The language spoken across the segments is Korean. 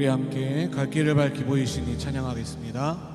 우리 함께 갈 길을 밝히 보이시니 찬양하겠습니다.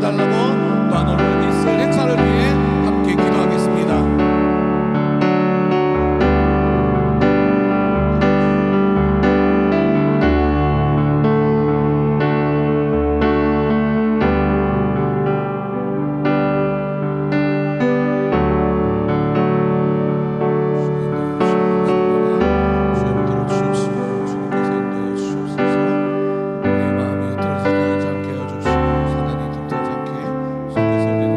해달라고 또한 오늘 있을 행사를 위해 함께 기도하겠습니다. 주님께서 우리의 마음이 떨어지지 않게 하여 주시고 사단이 들어서지 않게 주님께서 우리를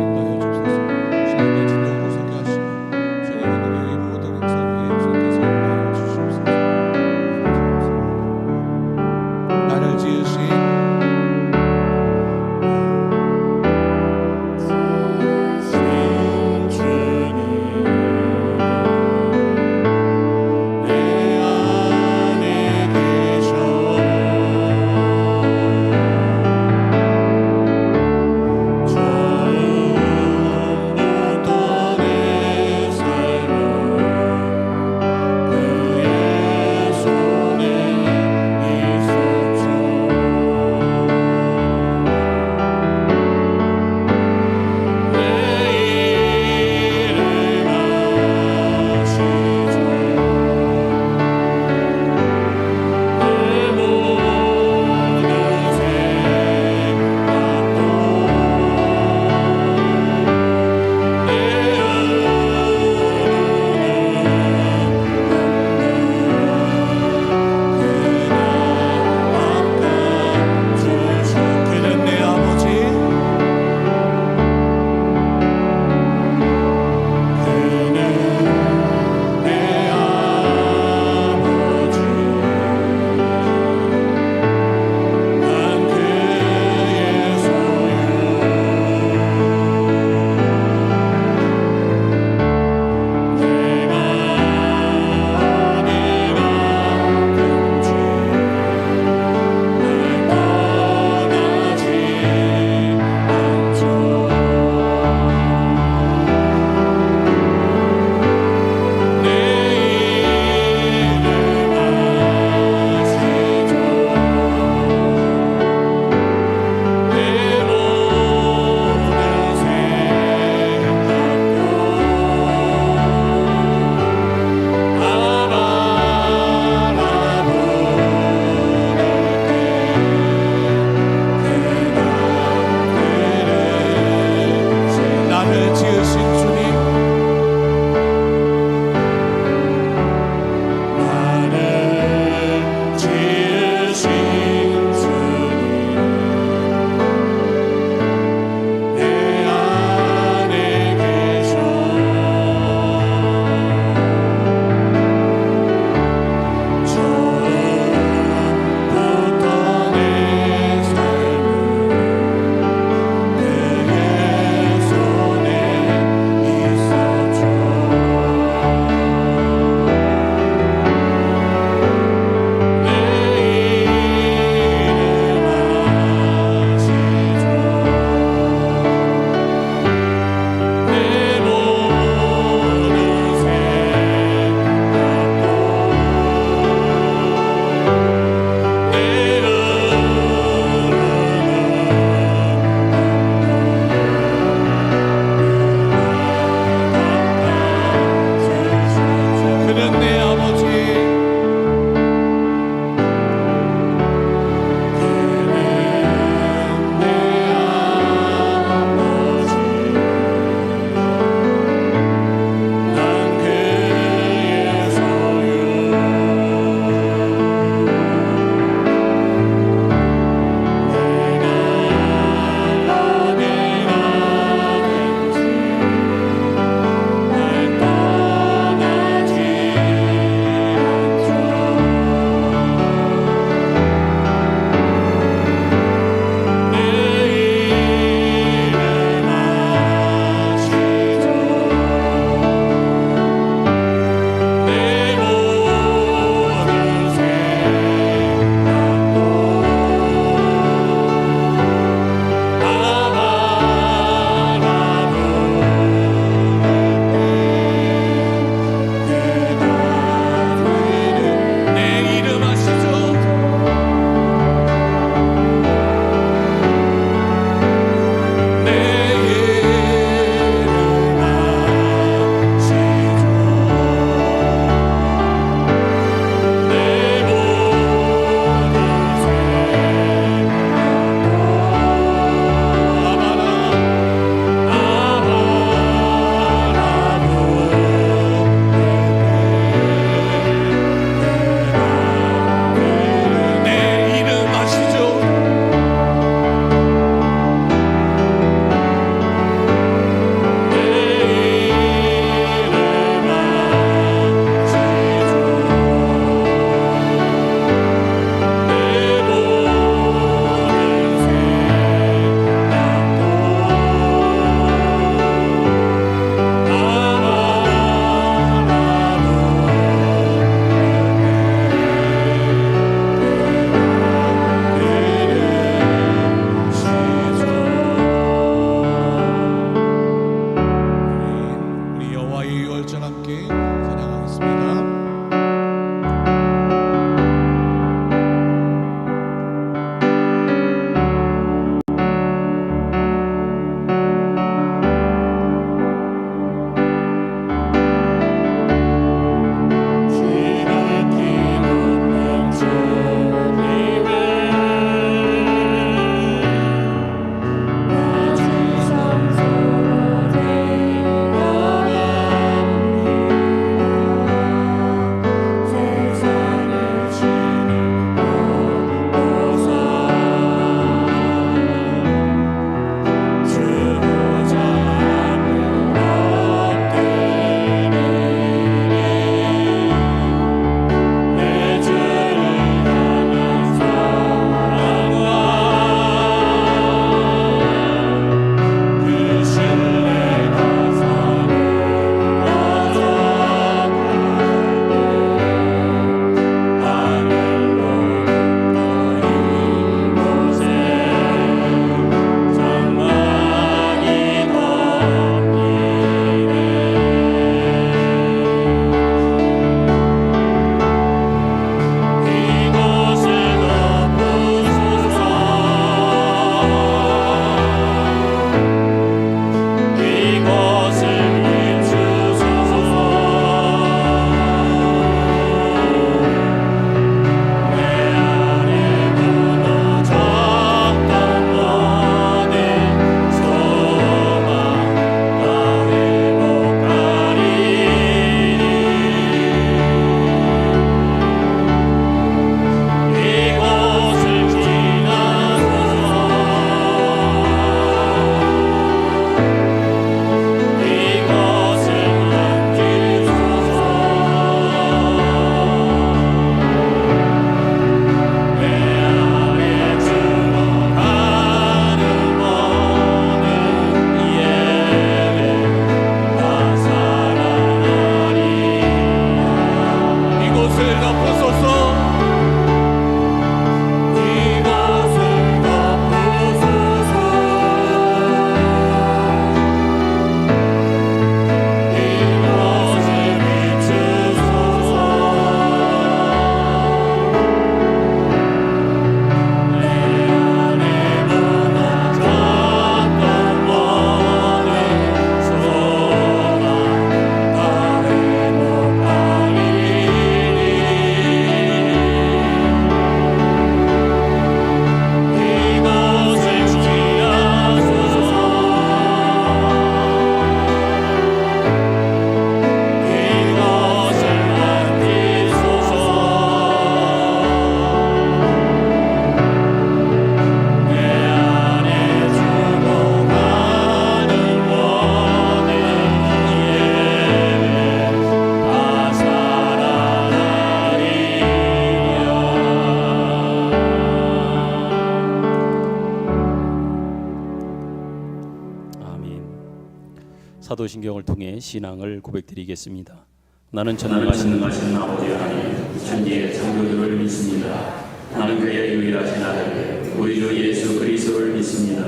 사도신경을 통해 신앙을 고백드리겠습니다. 나는 전능하신 아버지 하나님 천지의 창조주를 믿습니다. 나는 그의 유일하신 아들 우리 주 예수 그리스도를 믿습니다.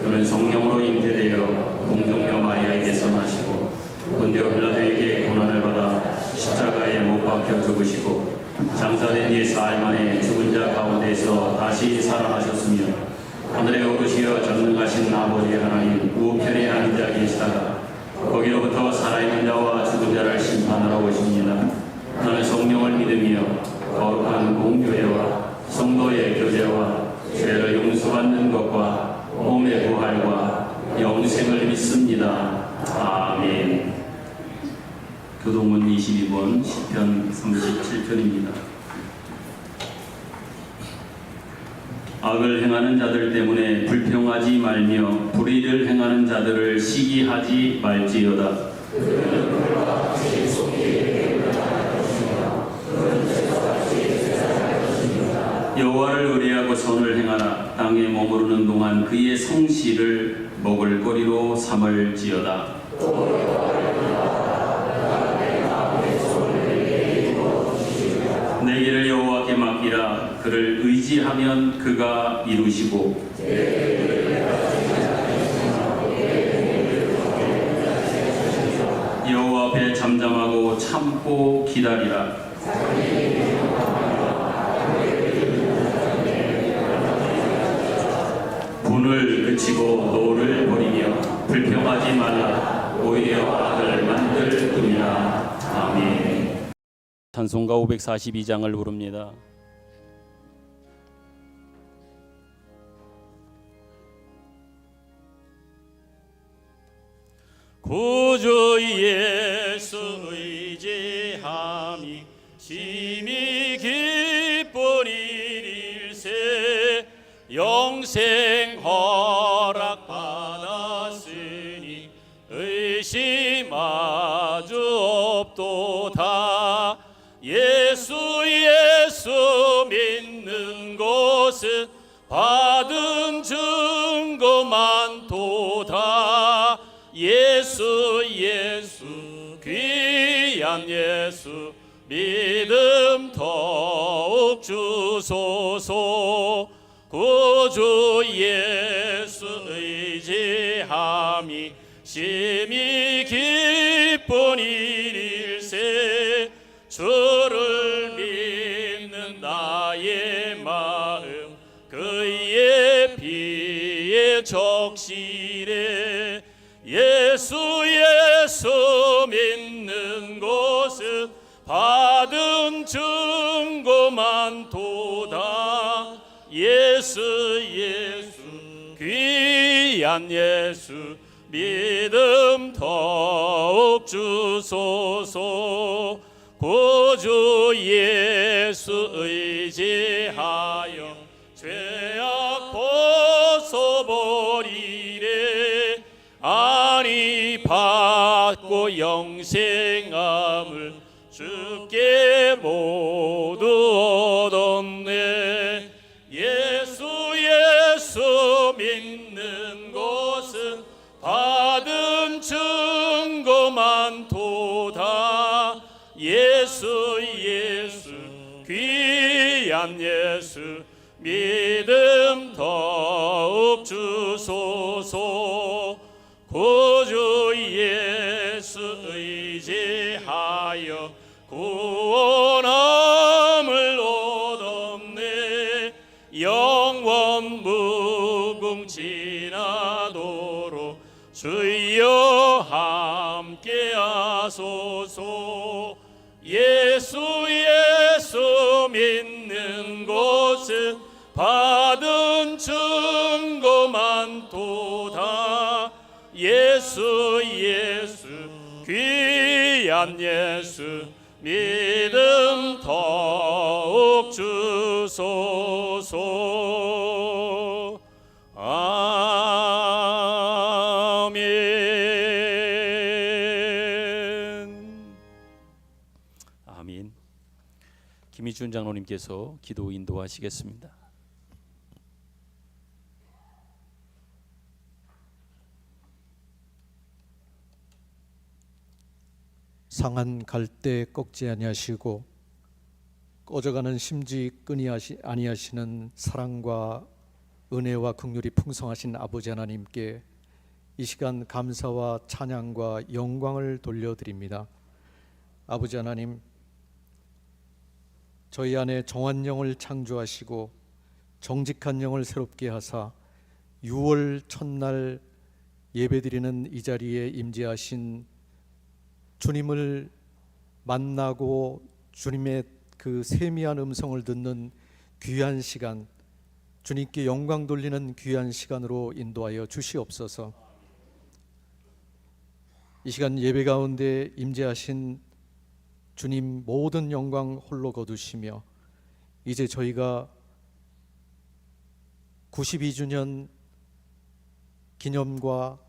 그는 성령으로 잉태되어 공중녀 마리아에게서 나시고 본디오 빌라도에게 고난을 받아 십자가에 못 박혀 죽으시고 장사된 뒤 사흘 만에 죽은 자 가운데서 다시 살아나셨으며 하늘에 오르시어 전능하신 아버지 하나님 우편에 앉아 계시다가 거기로부터 살아있는 자와 죽은 자를 심판하러 오십니다. 나는 성령을 믿으며 거룩한 공교회와 성도의 교제와 죄를 용서받는 것과 몸의 부활과 영생을 믿습니다. 아멘. 교동문 22번 시편 37편입니다. 악을 행하는 자들 때문에 불평하지 말며 불의를 행하는 자들을 시기하지 말지어다. 여호와를 의뢰하고 선을 행하라. 땅에 머무르는 동안 그의 성실을 먹을거리로 삼을지어다. 내 길을 여호와께 맡기라. 그를 의지하면 그가 이루시고 여호와 앞에 잠잠하고 참고 기다리라. 분을 그치고 노를 버리며 불평하지 말라. 오히려 악을 만들 뿐이라. 아멘. 찬송가 542장을 부릅니다. 구주 예수 의지함이 심히 기쁜 일일세. 영생 허락 받았으니 의심 아주 없도다. 예수 믿는 곳은 받은 증거 많도다. 예수 귀한 예수 믿음 더욱 주소서. 구주 예수 의지함이 심히 기쁜 일일세. 주를 믿는 나의 마음 그의 피에 적시래. 예수 믿는 곳은 받은 증거 많도다. 예수 귀한 예수 믿음 더욱 주소서. 구주 예수 의지하여 죄악 벗어버리래. 아니 받고 영생함을 주께 모두 얻었네. 예수 믿는 곳은 받은 증거 많도다. 예수 귀한 예수 믿음 더욱 주소서. 구주 예수 의지하여 구원함을 얻었네. 영원 무궁지나도록 주여 함께 하소서. 예수 믿는 곳은 받은 증거 많도다. 예수 귀한 예수 믿음 더욱 주소서. 아멘. 아멘. 김희준 장로님께서 기도 인도하시겠습니다. 상한 갈대 꺾지 아니하시고 꺼져가는 심지 끄니 아니하시는 사랑과 은혜와 긍휼이 풍성하신 아버지 하나님께 이 시간 감사와 찬양과 영광을 돌려드립니다. 아버지 하나님, 저희 안에 정한 영을 창조하시고 정직한 영을 새롭게 하사 6월 첫날 예배드리는 이 자리에 임재하신 주님을 만나고 주님의 그 세미한 음성을 듣는 귀한 시간, 주님께 영광 돌리는 귀한 시간으로 인도하여 주시옵소서. 이 시간 예배 가운데 임재하신 주님 모든 영광 홀로 거두시며 이제 저희가 92주년 기념과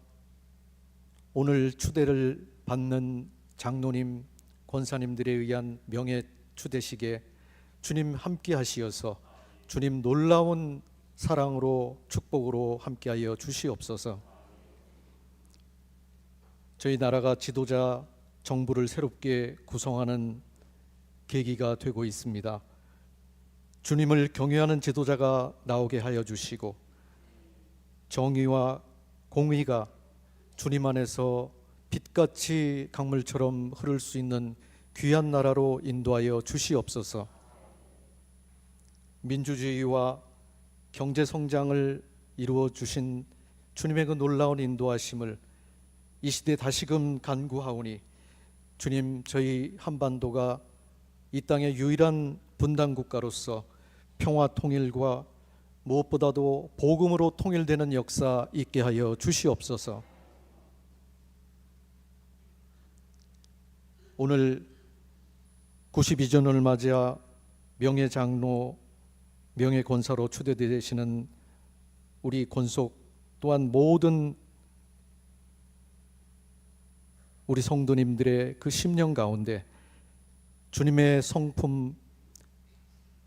오늘 추대를 받는 장로님, 권사님들에 의한 명예 추대식에 주님 함께 하시어서 주님 놀라운 사랑으로 축복으로 함께하여 주시옵소서. 저희 나라가 지도자 정부를 새롭게 구성하는 계기가 되고 있습니다. 주님을 경외하는 지도자가 나오게 하여 주시고 정의와 공의가 주님 안에서 빛같이 강물처럼 흐를 수 있는 귀한 나라로 인도하여 주시옵소서. 민주주의와 경제성장을 이루어 주신 주님의 그 놀라운 인도하심을 이 시대에 다시금 간구하오니 주님, 저희 한반도가 이 땅의 유일한 분단국가로서 평화 통일과 무엇보다도 복음으로 통일되는 역사 있게 하여 주시옵소서. 오늘 92전을 맞아 명예장로, 명예권사로 추대되시는 우리 권속 또한 모든 우리 성도님들의 그 심령 가운데 주님의 성품,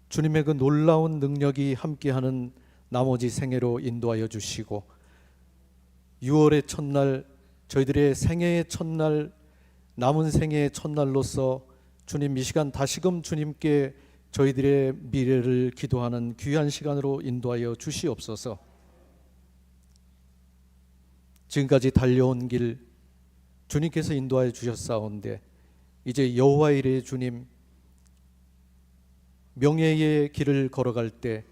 주님의 그 놀라운 능력이 함께하는 나머지 생애로 인도하여 주시고 6월의 첫날, 저희들의 생애의 첫날, 남은 생애의 첫날로서 주님 이 시간 다시금 주님께 저희들의 미래를 기도하는 귀한 시간으로 인도하여 주시옵소서. 지금까지 달려온 길 주님께서 인도하여 주셨사온데 이제 여호와의 일의 주님 명예의 길을 걸어갈 때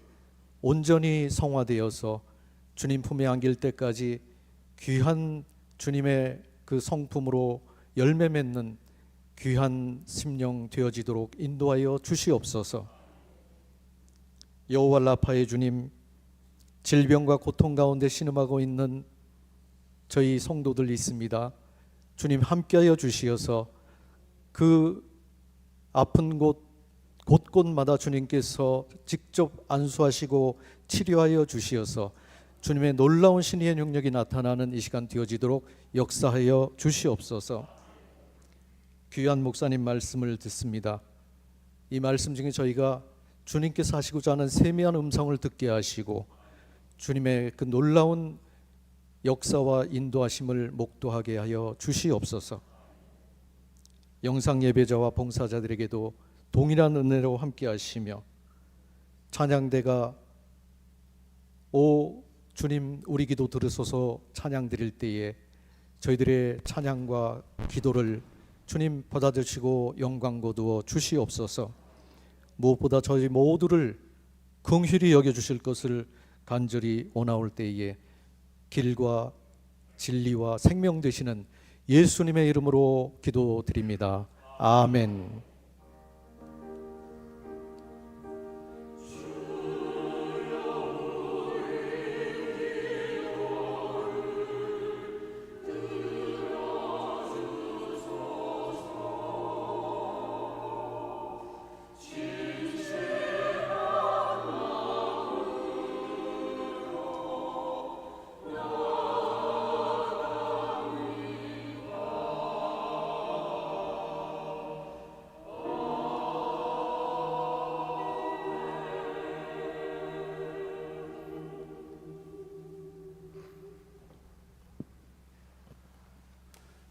온전히 성화되어서 주님 품에 안길 때까지 귀한 주님의 그 성품으로 열매 맺는 귀한 심령 되어지도록 인도하여 주시옵소서. 여호와 라파의 주님, 질병과 고통 가운데 신음하고 있는 저희 성도들 있습니다. 주님 함께하여 주시어서 그 아픈 곳곳마다 주님께서 직접 안수하시고 치료하여 주시어서 주님의 놀라운 신의 능력이 나타나는 이 시간 되어지도록 역사하여 주시옵소서. 귀한 목사님 말씀을 듣습니다. 이 말씀 중에 저희가 주님께서 하시고자 하는 세미한 음성을 듣게 하시고 주님의 그 놀라운 역사와 인도하심을 목도하게 하여 주시옵소서. 영상 예배자와 봉사자들에게도 동일한 은혜로 함께 하시며 찬양대가 오 주님 우리 기도 들으소서 찬양 드릴 때에 저희들의 찬양과 기도를 주님 받아주시고 영광 거두어 주시옵소서. 무엇보다 저희 모두를 긍휼히 여겨주실 것을 간절히 원하올 때에 길과 진리와 생명 되시는 예수님의 이름으로 기도드립니다. 아멘.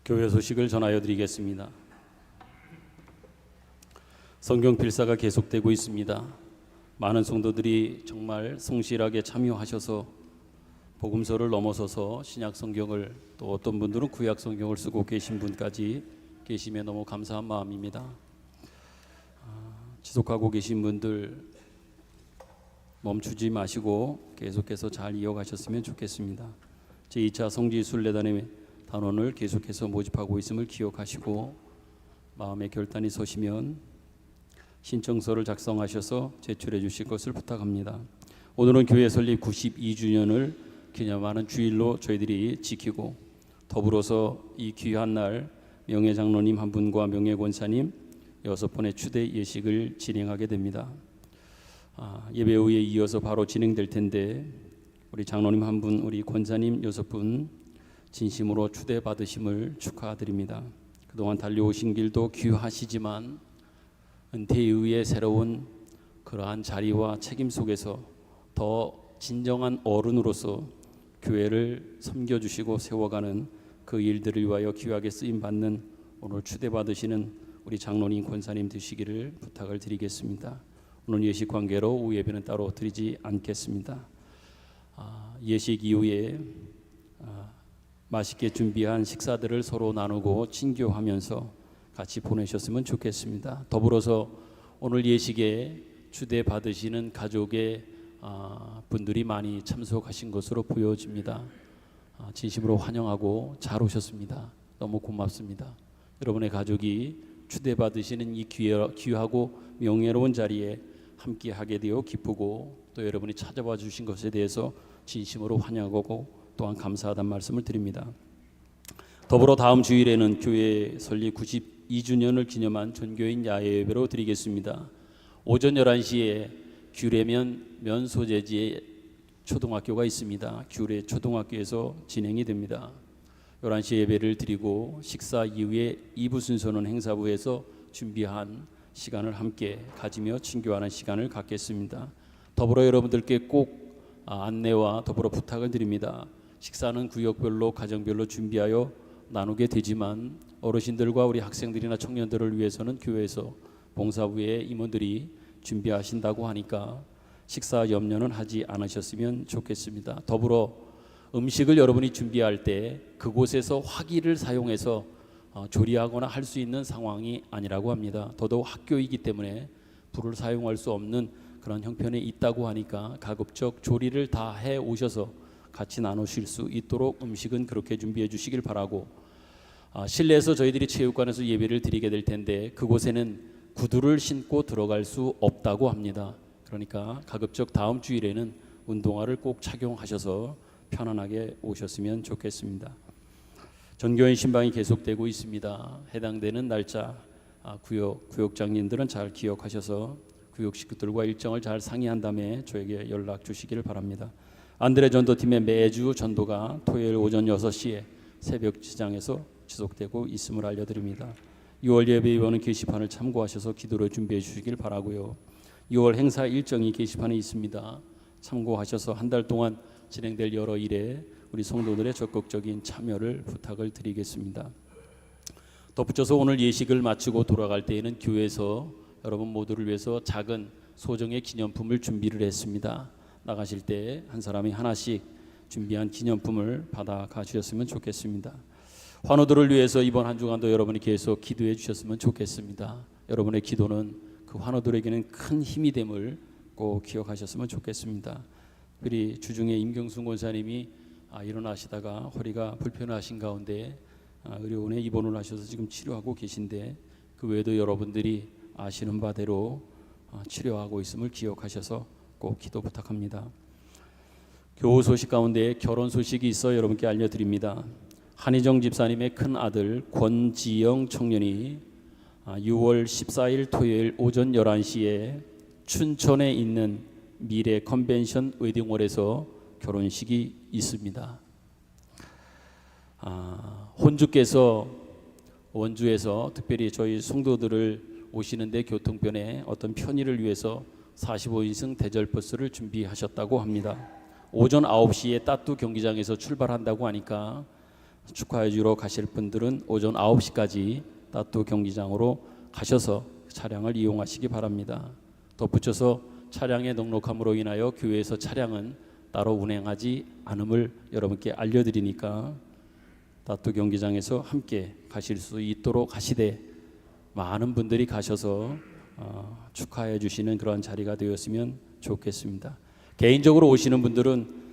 교회 소식을 전하여 드리겠습니다. 성경 필사가 계속되고 있습니다. 많은 성도들이 정말 성실하게 참여하셔서 복음서를 넘어서서 신약 성경을, 또 어떤 분들은 구약 성경을 쓰고 계신 분까지 계심에 너무 감사한 마음입니다. 지속하고 계신 분들 멈추지 마시고 계속해서 잘 이어가셨으면 좋겠습니다. 제2차 성지순례단의 단원을 계속해서 모집하고 있음을 기억하시고 마음의 결단이 서시면 신청서를 작성하셔서 제출해 주실 것을 부탁합니다. 오늘은 교회 설립 92주년을 기념하는 주일로 저희들이 지키고, 더불어서 이 귀한 날 명예장로님 한 분과 명예권사님 6번의 추대 예식을 진행하게 됩니다. 예배 후에 이어서 바로 진행될 텐데 우리 장로님 한 분, 우리 권사님 6분 진심으로 추대 받으심을 축하드립니다. 그동안 달려오신 길도 귀하시지만 은퇴 이후의 새로운 그러한 자리와 책임 속에서 더 진정한 어른으로서 교회를 섬겨주시고 세워가는 그 일들을 위하여 귀하게 쓰임받는 오늘 추대받으시는 우리 장로님 권사님 되시기를 부탁을 드리겠습니다. 오늘 예식 관계로 오후 예배는 따로 드리지 않겠습니다. 예식 이후에 맛있게 준비한 식사들을 서로 나누고 친교하면서 같이 보내셨으면 좋겠습니다. 더불어서 오늘 예식에 추대 받으시는 가족의 분들이 많이 참석하신 것으로 보여집니다. 진심으로 환영하고 잘 오셨습니다. 너무 고맙습니다. 여러분의 가족이 추대 받으시는 이 귀하고 명예로운 자리에 함께 하게 되어 기쁘고, 또 여러분이 찾아와 주신 것에 대해서 진심으로 환영하고 또한 감사하다는 말씀을 드립니다. 더불어 다음 주일에는 교회 설립 92주년을 기념한 전교인 야외 예배로 드리겠습니다. 오전 11시에 규례면 면소재지에 초등학교가 있습니다. 규례 초등학교에서 진행이 됩니다. 11시 예배를 드리고 식사 이후에 2부 순서는 행사부에서 준비한 시간을 함께 가지며 친교하는 시간을 갖겠습니다. 더불어 여러분들께 꼭 안내와 더불어 부탁을 드립니다. 식사는 구역별로 가정별로 준비하여 나누게 되지만 어르신들과 우리 학생들이나 청년들을 위해서는 교회에서 봉사부의 임원들이 준비하신다고 하니까 식사 염려는 하지 않으셨으면 좋겠습니다. 더불어 음식을 여러분이 준비할 때 그곳에서 화기를 사용해서 조리하거나 할 수 있는 상황이 아니라고 합니다. 더더욱 학교이기 때문에 불을 사용할 수 없는 그런 형편에 있다고 하니까 가급적 조리를 다 해 오셔서 같이 나누실 수 있도록 음식은 그렇게 준비해 주시길 바라고, 실내에서 저희들이 체육관에서 예배를 드리게 될 텐데 그곳에는 구두를 신고 들어갈 수 없다고 합니다. 그러니까 가급적 다음 주일에는 운동화를 꼭 착용하셔서 편안하게 오셨으면 좋겠습니다. 전교인 신방이 계속되고 있습니다. 해당되는 날짜 구역장님들은 잘 기억하셔서 구역 식구들과 일정을 잘 상의한 다음에 저에게 연락 주시기를 바랍니다. 안드레 전도팀의 매주 전도가 토요일 오전 6시에 새벽 지장에서 지속되고 있음을 알려드립니다. 6월 예배위원은 게시판을 참고하셔서 기도로 준비해 주시길 바라고요. 6월 행사 일정이 게시판에 있습니다. 참고하셔서 한 달 동안 진행될 여러 일에 우리 성도들의 적극적인 참여를 부탁을 드리겠습니다. 덧붙여서 오늘 예식을 마치고 돌아갈 때에는 교회에서 여러분 모두를 위해서 작은 소정의 기념품을 준비를 했습니다. 나가실 때 한 사람이 하나씩 준비한 기념품을 받아 가주셨으면 좋겠습니다. 환우들을 위해서 이번 한 주간도 여러분이 계속 기도해 주셨으면 좋겠습니다. 여러분의 기도는 그 환우들에게는 큰 힘이 됨을 꼭 기억하셨으면 좋겠습니다. 우리 주중에 임경순 권사님이 일어나시다가 허리가 불편하신 가운데 의료원에 입원을 하셔서 지금 치료하고 계신데, 그 외에도 여러분들이 아시는 바대로 치료하고 있음을 기억하셔서 꼭 기도 부탁합니다. 교우 소식 가운데 결혼 소식이 있어 여러분께 알려드립니다. 한희정 집사님의 큰 아들 권지영 청년이 6월 14일 토요일 오전 11시에 춘천에 있는 미래 컨벤션 웨딩홀에서 결혼식이 있습니다. 혼주께서 원주에서 특별히 저희 성도들을 오시는데 교통편에 어떤 편의를 위해서 45인승 대절버스를 준비하셨다고 합니다. 오전 9시에 따뚜 경기장에서 출발한다고 하니까 축하해 주러 가실 분들은 오전 9시까지 따뚜 경기장으로 가셔서 차량을 이용하시기 바랍니다. 덧붙여서 차량의 넉넉함으로 인하여 교회에서 차량은 따로 운행하지 않음을 여러분께 알려드리니까 다투 경기장에서 함께 가실 수 있도록 하시되 많은 분들이 가셔서 축하해 주시는 그러한 자리가 되었으면 좋겠습니다. 개인적으로 오시는 분들은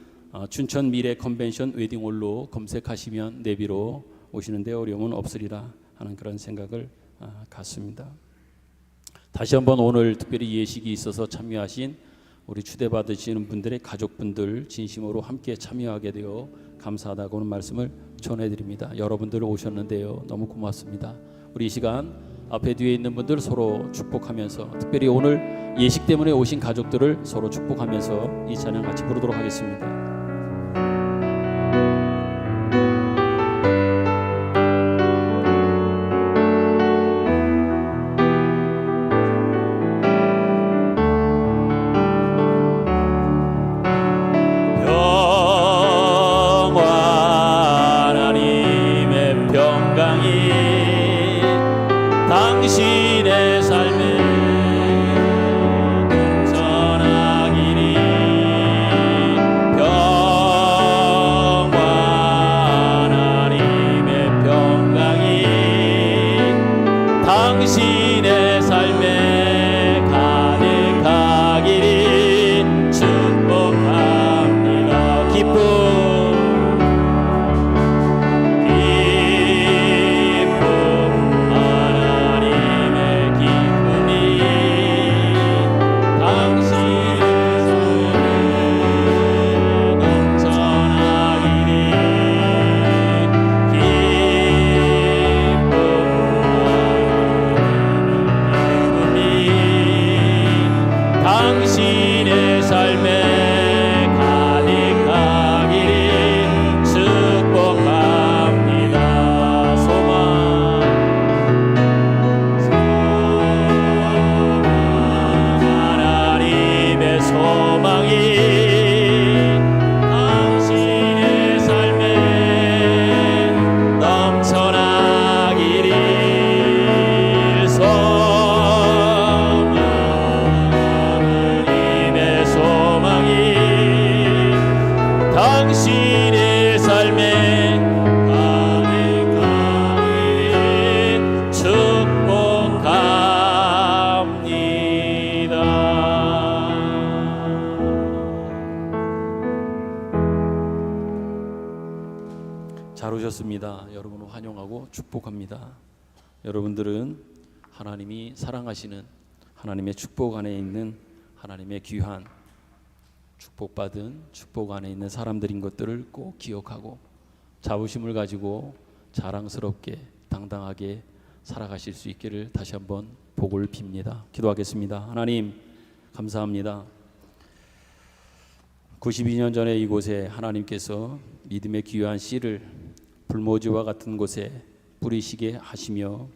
춘천 미래 컨벤션 웨딩홀로 검색하시면 내비로 오시는데 어려움은 없으리라 하는 그런 생각을 갖습니다. 다시 한번 오늘 특별히 예식이 있어서 참여하신 우리 추대받으시는 분들의 가족분들 진심으로 함께 참여하게 되어 감사하다고는 말씀을 전해드립니다. 여러분들 오셨는데요, 너무 고맙습니다. 우리 이 시간 앞에 뒤에 있는 분들 서로 축복하면서, 특별히 오늘 예식 때문에 오신 가족들을 서로 축복하면서 이 찬양 같이 부르도록 하겠습니다. 당신의 삶에 넘쳐나기를 평화 하나님의 평강이 당신의 삶에 가득하기를 축복합니다. 기쁨 당신의 삶에 가득하기를 축복합니다. 소망 하나님의 소망이 당신의 삶에 넘쳐나기를 당신의 삶에 가득하기를 축복합니다. 잘 오셨습니다. 여러분을 환영하고 축복합니다. 여러분들은 하나님이 사랑하시는 하나님의 축복 안에 있는 하나님의 귀한 축복받은 축복 안에 있는 사람들인 것들을 꼭 기억하고 자부심을 가지고 자랑스럽게 당당하게 살아가실 수 있기를 다시 한번 복을 빕니다. 기도하겠습니다. 하나님 감사합니다. 92년 전에 이곳에 하나님께서 믿음의 귀한 씨를 불모지와 같은 곳에 뿌리시게 하시며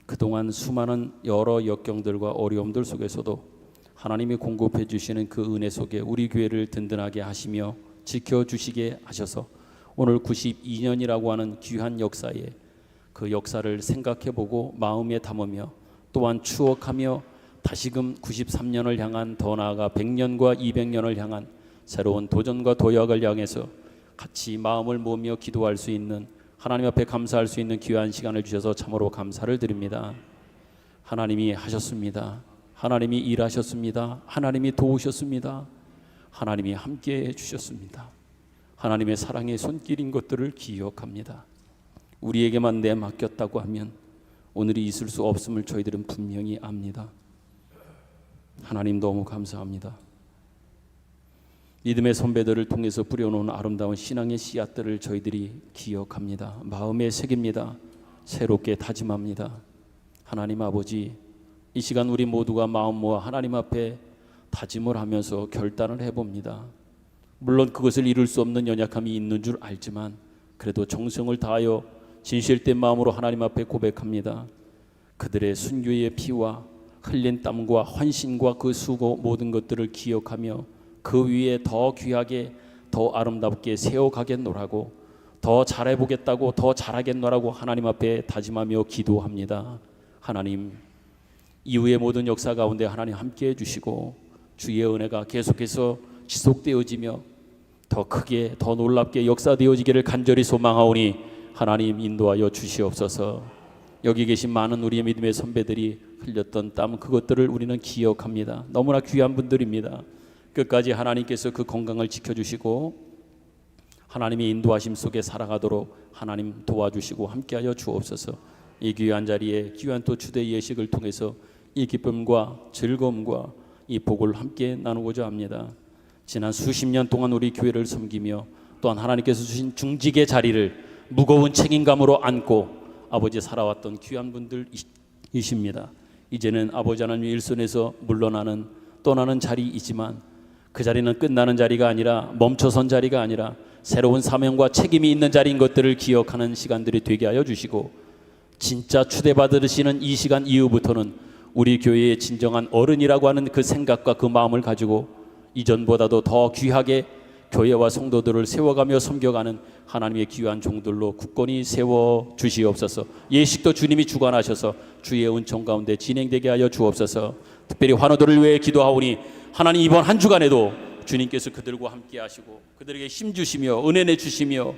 그동안 수많은 여러 역경들과 어려움들 속에서도 하나님이 공급해 주시는 그 은혜 속에 우리 교회를 든든하게 하시며 지켜주시게 하셔서 오늘 92년이라고 하는 귀한 역사에 그 역사를 생각해보고 마음에 담으며 또한 추억하며 다시금 93년을 향한 더 나아가 100년과 200년을 향한 새로운 도전과 도약을 향해서 같이 마음을 모으며 기도할 수 있는, 하나님 앞에 감사할 수 있는 귀한 시간을 주셔서 참으로 감사를 드립니다. 하나님이 하셨습니다. 하나님이 일하셨습니다. 하나님이 도우셨습니다. 하나님이 함께해 주셨습니다. 하나님의 사랑의 손길인 것들을 기억합니다. 우리에게만 내맡겼다고 하면 오늘이 있을 수 없음을 저희들은 분명히 압니다. 하나님 너무 감사합니다. 믿음의 선배들을 통해서 뿌려놓은 아름다운 신앙의 씨앗들을 저희들이 기억합니다. 마음에 새깁니다. 새롭게 다짐합니다. 하나님 아버지, 이 시간 우리 모두가 마음 모아 하나님 앞에 다짐을 하면서 결단을 해봅니다. 물론 그것을 이룰 수 없는 연약함이 있는 줄 알지만 그래도 정성을 다하여 진실된 마음으로 하나님 앞에 고백합니다. 그들의 순교의 피와 흘린 땀과 헌신과 그 수고 모든 것들을 기억하며 그 위에 더 귀하게 더 아름답게 세워가겠노라고, 더 잘해보겠다고, 더 잘하겠노라고 하나님 앞에 다짐하며 기도합니다. 하나님, 이후의 모든 역사 가운데 하나님 함께해 주시고 주의 은혜가 계속해서 지속되어지며 더 크게 더 놀랍게 역사되어지기를 간절히 소망하오니 하나님 인도하여 주시옵소서. 여기 계신 많은 우리의 믿음의 선배들이 흘렸던 땀, 그것들을 우리는 기억합니다. 너무나 귀한 분들입니다. 끝까지 하나님께서 그 건강을 지켜주시고 하나님의 인도하심 속에 살아가도록 하나님 도와주시고 함께하여 주옵소서. 이 귀한 자리에 귀한 또 주대 예식을 통해서 이 기쁨과 즐거움과 이 복을 함께 나누고자 합니다. 지난 수십 년 동안 우리 교회를 섬기며 또한 하나님께서 주신 중직의 자리를 무거운 책임감으로 안고 아버지 살아왔던 귀한 분들이십니다. 이제는 아버지 하나님의 일선에서 물러나는 떠나는 자리이지만 그 자리는 끝나는 자리가 아니라 멈춰선 자리가 아니라 새로운 사명과 책임이 있는 자리인 것들을 기억하는 시간들이 되게 하여 주시고 진짜 추대받으시는 이 시간 이후부터는 우리 교회의 진정한 어른이라고 하는 그 생각과 그 마음을 가지고 이전보다도 더 귀하게 교회와 성도들을 세워가며 섬겨가는 하나님의 귀한 종들로 굳건히 세워 주시옵소서. 예식도 주님이 주관하셔서 주의 은총 가운데 진행되게 하여 주옵소서. 특별히 환우들을 위해 기도하오니 하나님 이번 한 주간에도 주님께서 그들과 함께 하시고 그들에게 힘 주시며 은혜 내주시며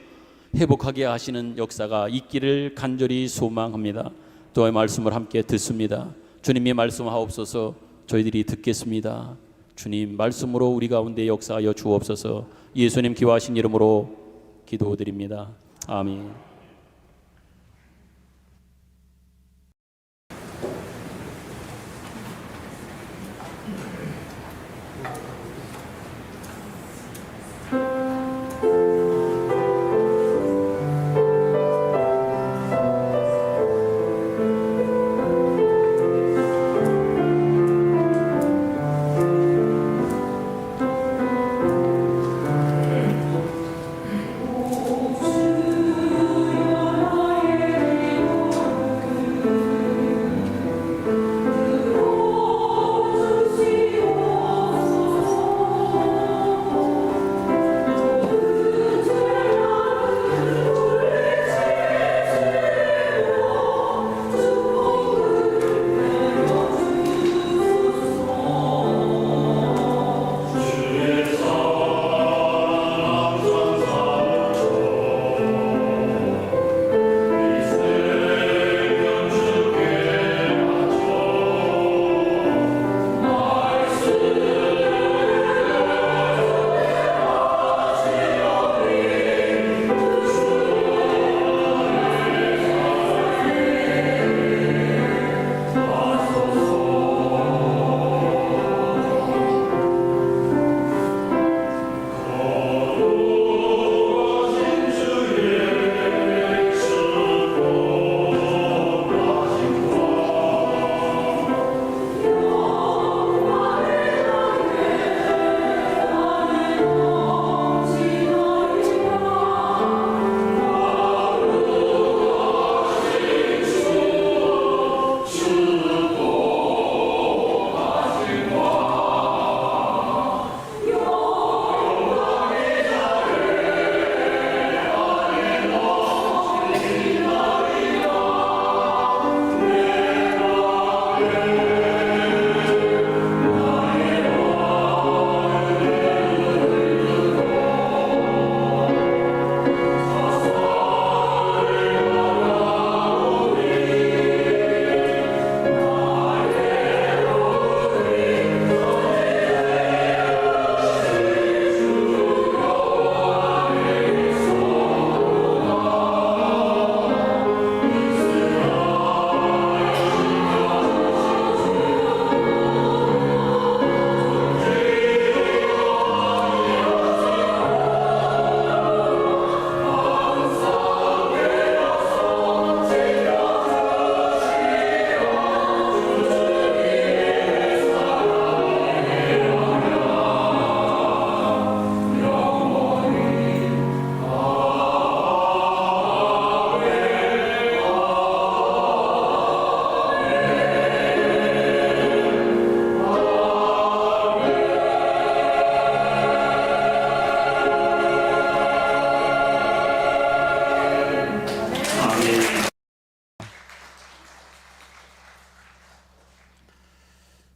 회복하게 하시는 역사가 있기를 간절히 소망합니다. 또한 말씀을 함께 듣습니다. 주님이 말씀하옵소서. 저희들이 듣겠습니다. 주님 말씀으로 우리 가운데 역사하여 주옵소서. 예수님 기와하신 이름으로 기도드립니다. 아멘.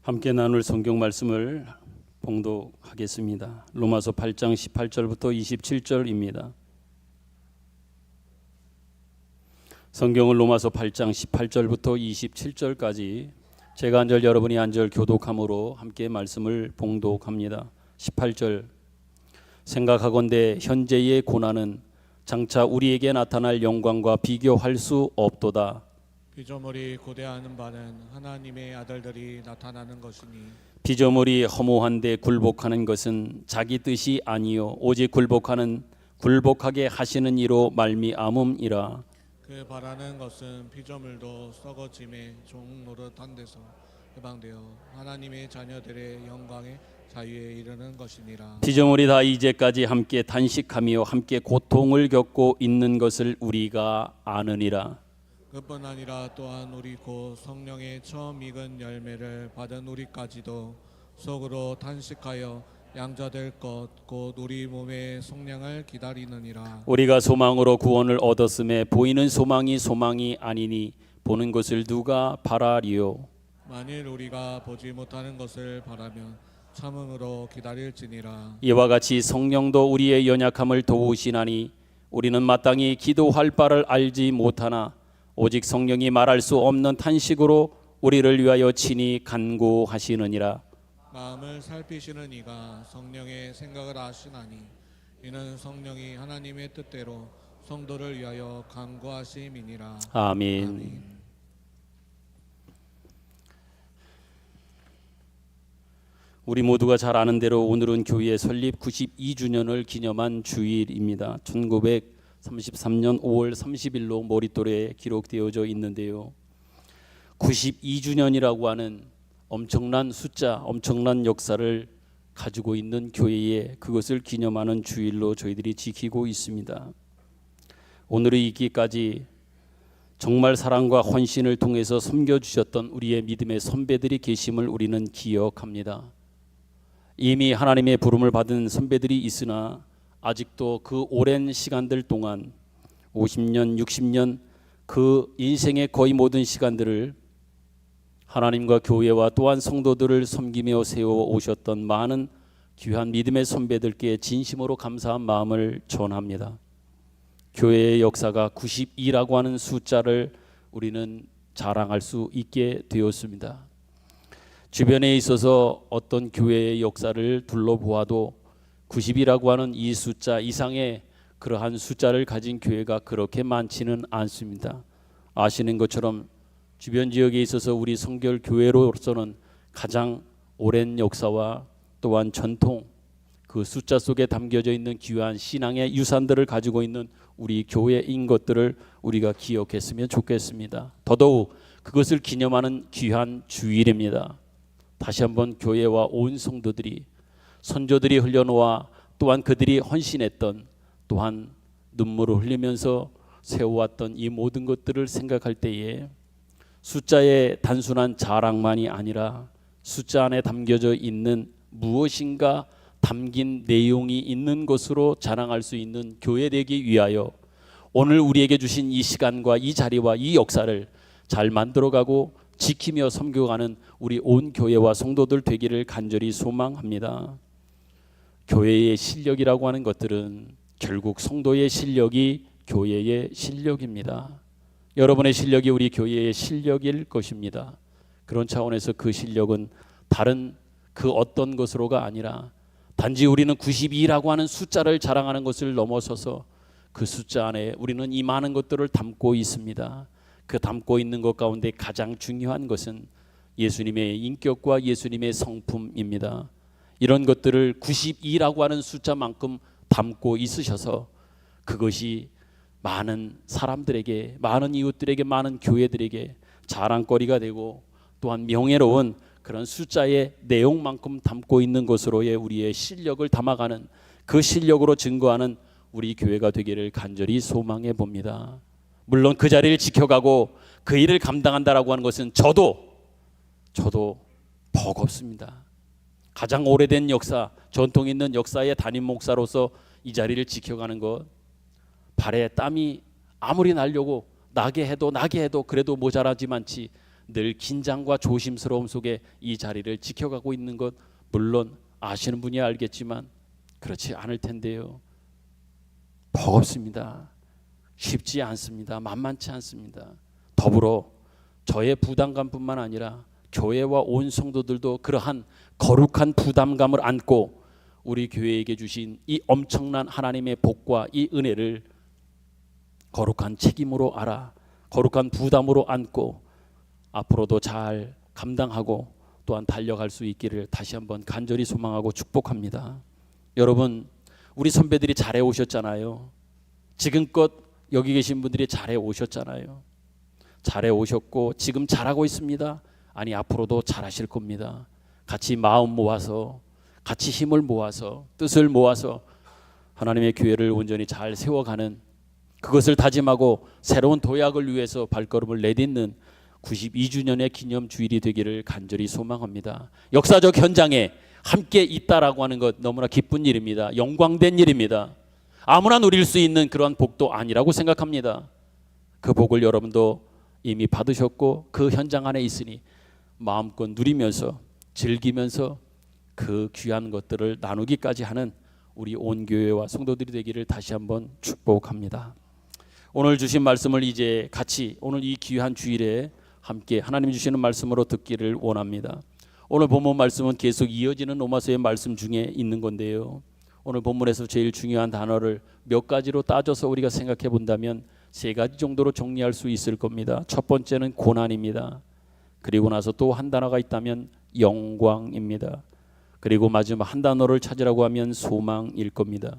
함께 나눌 성경 말씀을 봉독하겠습니다. 로마서 8장 18절부터 27절입니다. 성경을 로마서 8장 18절부터 27절까지 제가 한 절 여러분이 한 절 교독함으로 함께 말씀을 봉독합니다. 18절 생각하건대 현재의 고난은 장차 우리에게 나타날 영광과 비교할 수 없도다. 피조물이 고대하는 바는 하나님의 아들들이 나타나는 것이니 피조물이 허무한데 굴복하는 것은 자기 뜻이 아니요 오직 굴복하게 하시는 이로 말미암음이라. 그 바라는 것은 피조물도 썩어짐에 종 노릇한 데서 해방되어 하나님의 자녀들의 영광의 자유에 이르는 것이니라. 피조물이 다 이제까지 함께 단식하며 함께 고통을 겪고 있는 것을 우리가 아느니라. 그뿐 아니라 또한 우리 곧 성령의 처음 익은 열매를 받은 우리까지도 속으로 단식하여 양자될 것 곧 우리 몸의 속량을 기다리느니라. 우리가 소망으로 구원을 얻었음에 보이는 소망이 아니니 보는 것을 누가 바라리요. 만일 우리가 보지 못하는 것을 바라면 참음으로 기다릴지니라. 이와 같이 성령도 우리의 연약함을 도우시나니 우리는 마땅히 기도할 바를 알지 못하나 오직 성령이 말할 수 없는 탄식으로 우리를 위하여 친히 간구하시느니라. 마음을 살피시는 이가 성령의 생각을 아시나니 이는 성령이 하나님의 뜻대로 성도를 위하여 간구하심이니라. 아멘. 우리 모두가 잘 아는 대로 오늘은 교회 설립 92주년을 기념한 주일입니다. 1933년 5월 30일로 머릿돌에 기록되어져 있는데요. 92주년이라고 하는 엄청난 숫자, 엄청난 역사를 가지고 있는 교회에 그것을 기념하는 주일로 저희들이 지키고 있습니다. 오늘의 있기까지 정말 사랑과 헌신을 통해서 섬겨주셨던 우리의 믿음의 선배들이 계심을 우리는 기억합니다. 이미 하나님의 부름을 받은 선배들이 있으나 아직도 그 오랜 시간들 동안 50년, 60년 그 인생의 거의 모든 시간들을 하나님과 교회와 또한 성도들을 섬기며 세워오셨던 많은 귀한 믿음의 선배들께 진심으로 감사한 마음을 전합니다. 교회의 역사가 92라고 하는 숫자를 우리는 자랑할 수 있게 되었습니다. 주변에 있어서 어떤 교회의 역사를 둘러보아도 90이라고 하는 이 숫자 이상의 그러한 숫자를 가진 교회가 그렇게 많지는 않습니다. 아시는 것처럼 주변 지역에 있어서 우리 성결 교회로서는 가장 오랜 역사와 또한 전통, 그 숫자 속에 담겨져 있는 귀한 신앙의 유산들을 가지고 있는 우리 교회인 것들을 우리가 기억했으면 좋겠습니다. 더더욱 그것을 기념하는 귀한 주일입니다. 다시 한번 교회와 온 성도들이 선조들이 흘려놓아 또한 그들이 헌신했던 또한 눈물을 흘리면서 세워왔던 이 모든 것들을 생각할 때에 숫자의 단순한 자랑만이 아니라 숫자 안에 담겨져 있는 무엇인가 담긴 내용이 있는 것으로 자랑할 수 있는 교회 되기 위하여 오늘 우리에게 주신 이 시간과 이 자리와 이 역사를 잘 만들어가고 지키며 섬겨가는 우리 온 교회와 성도들 되기를 간절히 소망합니다. 교회의 실력이라고 하는 것들은 결국 성도의 실력이 교회의 실력입니다. 여러분의 실력이 우리 교회의 실력일 것입니다. 그런 차원에서 그 실력은 다른 그 어떤 것으로가 아니라 단지 우리는 92라고 하는 숫자를 자랑하는 것을 넘어서서 그 숫자 안에 우리는 이 많은 것들을 담고 있습니다. 그 담고 있는 것 가운데 가장 중요한 것은 예수님의 인격과 예수님의 성품입니다. 이런 것들을 92라고 하는 숫자만큼 담고 있으셔서 그것이 많은 사람들에게, 많은 이웃들에게, 많은 교회들에게 자랑거리가 되고 또한 명예로운 그런 숫자의 내용만큼 담고 있는 것으로의 우리의 실력을 담아가는 그 실력으로 증거하는 우리 교회가 되기를 간절히 소망해 봅니다. 물론 그 자리를 지켜가고 그 일을 감당한다라고 하는 것은 저도 버겁습니다. 가장 오래된 역사, 전통 있는 역사의 담임 목사로서 이 자리를 지켜가는 것, 발에 땀이 아무리 나게 해도 그래도 모자라지만치 늘 긴장과 조심스러움 속에 이 자리를 지켜가고 있는 것 물론 아시는 분이 알겠지만 그렇지 않을 텐데요. 버겁습니다. 쉽지 않습니다. 만만치 않습니다. 더불어 저의 부담감뿐만 아니라 교회와 온 성도들도 그러한 거룩한 부담감을 안고 우리 교회에게 주신 이 엄청난 하나님의 복과 이 은혜를 거룩한 책임으로 알아 거룩한 부담으로 안고 앞으로도 잘 감당하고 또한 달려갈 수 있기를 다시 한번 간절히 소망하고 축복합니다. 여러분, 우리 선배들이 잘해 오셨잖아요. 지금껏 여기 계신 분들이 잘해 오셨잖아요. 잘해 오셨고 지금 잘하고 있습니다. 아니, 앞으로도 잘하실 겁니다. 같이 마음 모아서, 같이 힘을 모아서, 뜻을 모아서 하나님의 교회를 온전히 잘 세워가는, 그것을 다짐하고 새로운 도약을 위해서 발걸음을 내딛는 92주년의 기념 주일이 되기를 간절히 소망합니다. 역사적 현장에 함께 있다라고 하는 것 너무나 기쁜 일입니다. 영광된 일입니다. 아무나 누릴 수 있는 그러한 복도 아니라고 생각합니다. 그 복을 여러분도 이미 받으셨고 그 현장 안에 있으니 마음껏 누리면서 즐기면서 그 귀한 것들을 나누기까지 하는 우리 온 교회와 성도들이 되기를 다시 한번 축복합니다. 오늘 주신 말씀을 이제 같이 오늘 이 귀한 주일에 함께 하나님 주시는 말씀으로 듣기를 원합니다. 오늘 본문 말씀은 계속 이어지는 로마서의 말씀 중에 있는 건데요. 오늘 본문에서 제일 중요한 단어를 몇 가지로 따져서 우리가 생각해 본다면 세 가지 정도로 정리할 수 있을 겁니다. 첫 번째는 고난입니다. 그리고 나서 또 한 단어가 있다면 영광입니다. 그리고 마지막 한 단어를 찾으라고 하면 소망일 겁니다.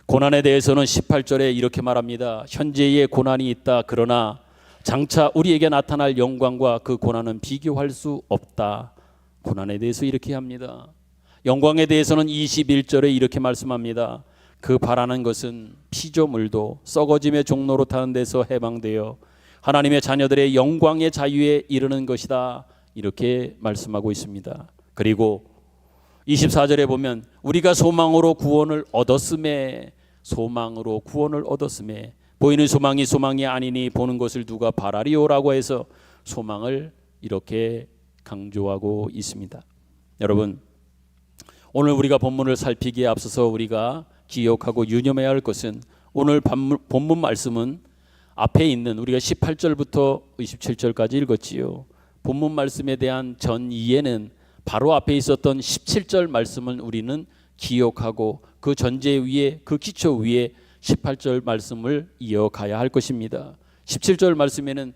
고난에 대해서는 18절에 이렇게 말합니다. 현재의 고난이 있다. 그러나 장차 우리에게 나타날 영광과 그 고난은 비교할 수 없다. 고난에 대해서 이렇게 합니다. 영광에 대해서는 21절에 이렇게 말씀합니다. 그 바라는 것은 피조물도 썩어짐의 종로로 타는 데서 해방되어 하나님의 자녀들의 영광의 자유에 이르는 것이다. 이렇게 말씀하고 있습니다. 그리고 24절에 보면 우리가 소망으로 구원을 얻었음에, 소망으로 구원을 얻었음에, 보이는 소망이 소망이 아니니 보는 것을 누가 바라리오라고 해서 소망을 이렇게 강조하고 있습니다. 여러분, 오늘 우리가 본문을 살피기에 앞서서 우리가 기억하고 유념해야 할 것은 오늘 본문 말씀은 앞에 있는 우리가 18절부터 27절까지 읽었지요. 본문 말씀에 대한 전 이해는 바로 앞에 있었던 17절 말씀을 우리는 기억하고 그 전제 위에, 그 기초 위에 18절 말씀을 이어가야 할 것입니다. 17절 말씀에는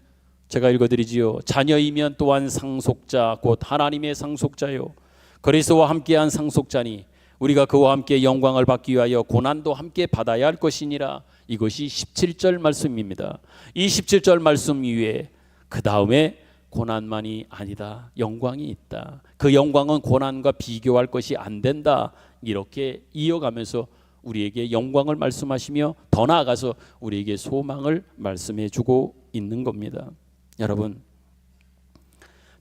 제가 읽어드리지요. 자녀이면 또한 상속자 곧 하나님의 상속자요 그리스도와 함께한 상속자니 우리가 그와 함께 영광을 받기 위하여 고난도 함께 받아야 할 것이니라. 이것이 17절 말씀입니다. 이 17절 말씀 이후에 그 다음에 고난만이 아니다. 영광이 있다. 그 영광은 고난과 비교할 것이 안 된다. 이렇게 이어가면서 우리에게 영광을 말씀하시며 더 나아가서 우리에게 소망을 말씀해 주고 있는 겁니다. 여러분,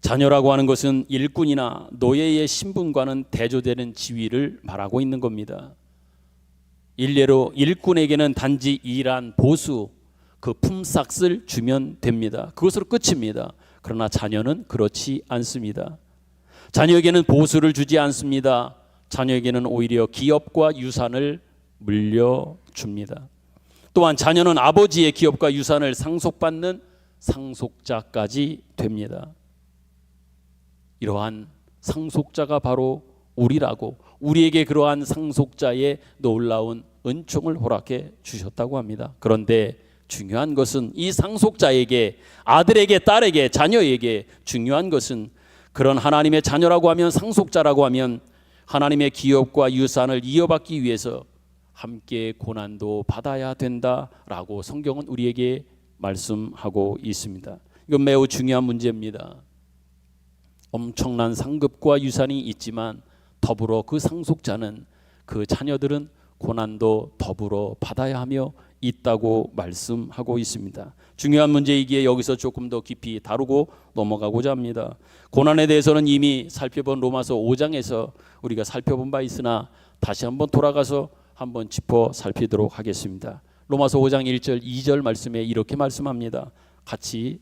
자녀라고 하는 것은 일꾼이나 노예의 신분과는 대조되는 지위를 말하고 있는 겁니다. 일례로 일꾼에게는 단지 일한 보수, 그 품삯을 주면 됩니다. 그것으로 끝입니다. 그러나 자녀는 그렇지 않습니다. 자녀에게는 보수를 주지 않습니다. 자녀에게는 오히려 기업과 유산을 물려줍니다. 또한 자녀는 아버지의 기업과 유산을 상속받는 상속자까지 됩니다. 이러한 상속자가 바로 우리라고, 우리에게 그러한 상속자의 놀라운 은총을 허락해 주셨다고 합니다. 그런데 중요한 것은 이 상속자에게, 아들에게, 딸에게, 자녀에게 중요한 것은 그런 하나님의 자녀라고 하면, 상속자라고 하면 하나님의 기업과 유산을 이어받기 위해서 함께 고난도 받아야 된다라고 성경은 우리에게 말씀하고 있습니다. 이건 매우 중요한 문제입니다. 엄청난 상급과 유산이 있지만 더불어 그 상속자는, 그 자녀들은 고난도 더불어 받아야 하며 있다고 말씀하고 있습니다. 중요한 문제이기에 여기서 조금 더 깊이 다루고 넘어가고자 합니다. 고난에 대해서는 이미 살펴본 로마서 5장에서 우리가 살펴본 바 있으나 다시 한번 돌아가서 한번 짚어 살피도록 하겠습니다. 로마서 5장 1절 2절 말씀에 이렇게 말씀합니다.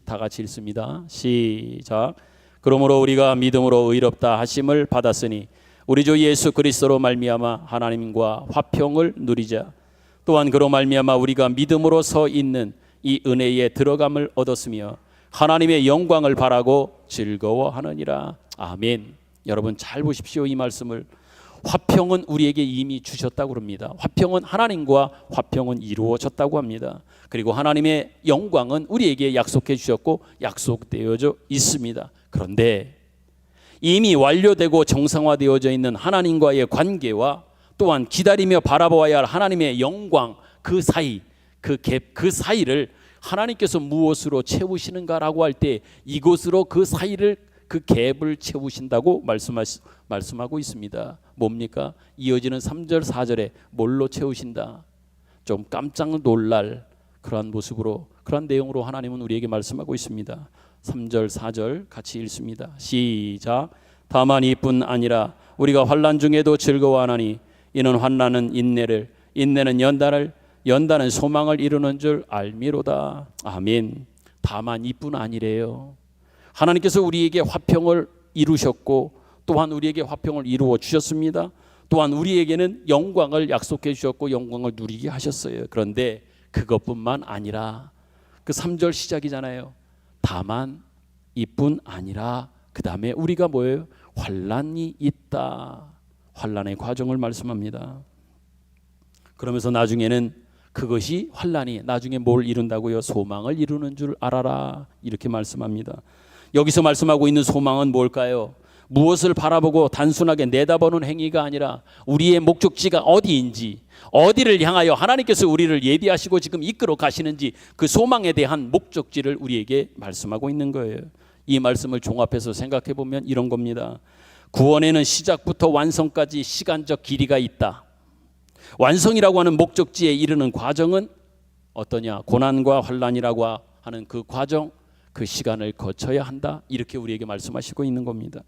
다 같이 읽습니다. 시작. 그러므로 우리가 믿음으로 의롭다 하심을 받았으니 우리 주 예수 그리스도로 말미암아 하나님과 화평을 누리자. 또한 그로 말미암아 우리가 믿음으로 서 있는 이 은혜에 들어감을 얻었으며 하나님의 영광을 바라고 즐거워하느니라. 아멘. 여러분 잘 보십시오. 이 말씀을. 화평은 우리에게 이미 주셨다고 합니다. 화평은 하나님과 화평은 이루어졌다고 합니다. 그리고 하나님의 영광은 우리에게 약속해 주셨고 약속되어져 있습니다. 그런데 이미 완료되고 정상화되어져 있는 하나님과의 관계와 또한 기다리며 바라보아야 할 하나님의 영광, 그 사이, 그 갭, 그 사이를 하나님께서 무엇으로 채우시는가라고 할 때 이곳으로 그 사이를, 그 갭을 채우신다고 말씀하고 있습니다. 뭡니까? 이어지는 3절 4절에 뭘로 채우신다? 좀 깜짝 놀랄 그러한 모습으로, 그러한 내용으로 하나님은 우리에게 말씀하고 있습니다. 3절 4절 같이 읽습니다. 시작. 다만 이뿐 아니라 우리가 환난 중에도 즐거워하나니 이는 환난은 인내를, 인내는 연단을, 연단은 소망을 이루는 줄 알미로다. 아멘. 다만 이뿐 아니래요. 하나님께서 우리에게 화평을 이루셨고 또한 우리에게 화평을 이루어 주셨습니다. 또한 우리에게는 영광을 약속해 주셨고 영광을 누리게 하셨어요. 그런데 그것뿐만 아니라 그 3절 시작이잖아요. 다만 이뿐 아니라 그 다음에 우리가 뭐예요? 환난이 있다. 환난의 과정을 말씀합니다. 그러면서 나중에는 그것이 환난이 나중에 뭘 이룬다고요? 소망을 이루는 줄 알아라. 이렇게 말씀합니다. 여기서 말씀하고 있는 소망은 뭘까요? 무엇을 바라보고 단순하게 내다보는 행위가 아니라 우리의 목적지가 어디인지, 어디를 향하여 하나님께서 우리를 예비하시고 지금 이끌어 가시는지 그 소망에 대한 목적지를 우리에게 말씀하고 있는 거예요. 이 말씀을 종합해서 생각해 보면 이런 겁니다. 구원에는 시작부터 완성까지 시간적 길이가 있다. 완성이라고 하는 목적지에 이르는 과정은 어떠냐? 고난과 환난이라고 하는 그 과정, 그 시간을 거쳐야 한다. 이렇게 우리에게 말씀하시고 있는 겁니다.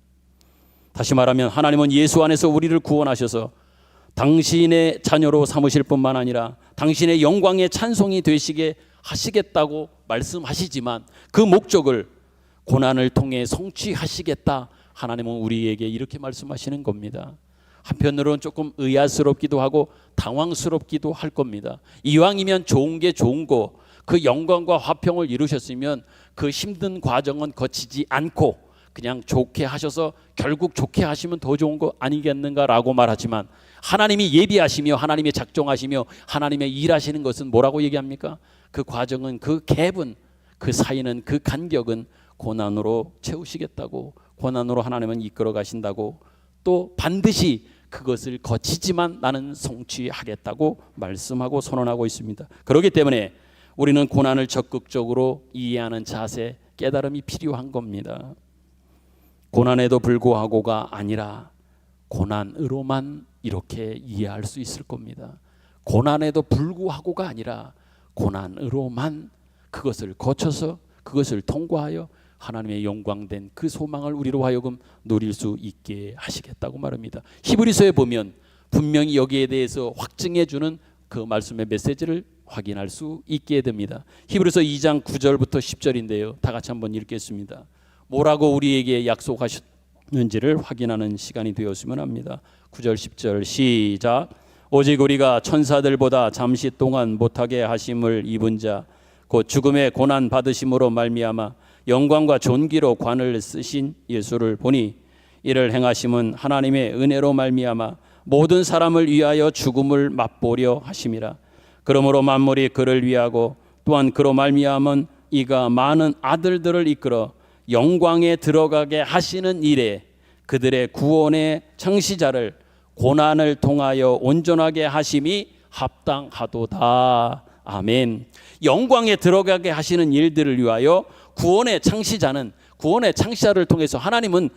다시 말하면 하나님은 예수 안에서 우리를 구원하셔서 당신의 자녀로 삼으실 뿐만 아니라 당신의 영광의 찬송이 되시게 하시겠다고 말씀하시지만 그 목적을 고난을 통해 성취하시겠다. 하나님은 우리에게 이렇게 말씀하시는 겁니다. 한편으로는 조금 의아스럽기도 하고 당황스럽기도 할 겁니다. 이왕이면 좋은 게 좋은 거, 그 영광과 화평을 이루셨으면 그 힘든 과정은 거치지 않고 그냥 좋게 하셔서 결국 좋게 하시면 더 좋은 거 아니겠는가라고 말하지만 하나님이 예비하시며 하나님이 작정하시며 하나님의 일하시는 것은 뭐라고 얘기합니까? 그 과정은, 그 갭은, 그 사이는, 그 간격은 고난으로 채우시겠다고, 고난으로 하나님은 이끌어 가신다고, 또 반드시 그것을 거치지만 나는 성취하겠다고 말씀하고 선언하고 있습니다. 그렇기 때문에 우리는 고난을 적극적으로 이해하는 자세, 깨달음이 필요한 겁니다. 고난에도 불구하고가 아니라 고난으로만 이렇게 이해할 수 있을 겁니다. 고난에도 불구하고가 아니라 고난으로만 그것을 거쳐서 그것을 통과하여 하나님의 영광된 그 소망을 우리로 하여금 누릴 수 있게 하시겠다고 말합니다. 히브리서에 보면 분명히 여기에 대해서 확증해 주는 그 말씀의 메시지를 확인할 수 있게 됩니다. 히브리서 2장 9절부터 10절인데요. 다 같이 한번 읽겠습니다. 뭐라고 우리에게 약속하셨는지를 확인하는 시간이 되었으면 합니다. 9절 10절 시작. 오직 우리가 천사들보다 잠시 동안 못하게 하심을 입은 자 곧 죽음의 고난 받으심으로 말미암아 영광과 존귀로 관을 쓰신 예수를 보니 이를 행하심은 하나님의 은혜로 말미암아 모든 사람을 위하여 죽음을 맛보려 하심이라. 그러므로 만물이 그를 위하고 또한 그로 말미암은 이가 많은 아들들을 이끌어 영광에 들어가게 하시는 일에 그들의 구원의 창시자를 고난을 통하여 온전하게 하심이 합당하도다. 아멘. 영광에 들어가게 하시는 일들을 위하여 구원의 창시자는, 구원의 창시자를 통해서 하나님은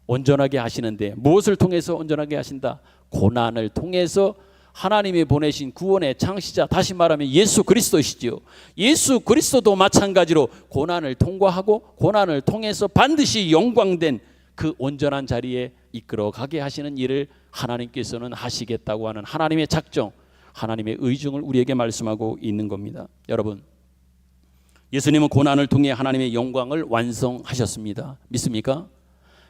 온전하게 하시는데 무엇을 통해서 온전하게 하신다? 고난을 통해서 하나님이 보내신 구원의 창시자, 다시 말하면 예수 그리스도시지요. 예수 그리스도도 마찬가지로 고난을 통과하고 고난을 통해서 반드시 영광된 그 온전한 자리에 이끌어가게 하시는 일을 하나님께서는 하시겠다고 하는 하나님의 작정, 하나님의 의중을 우리에게 말씀하고 있는 겁니다. 여러분, 예수님은 고난을 통해 하나님의 영광을 완성하셨습니다. 믿습니까?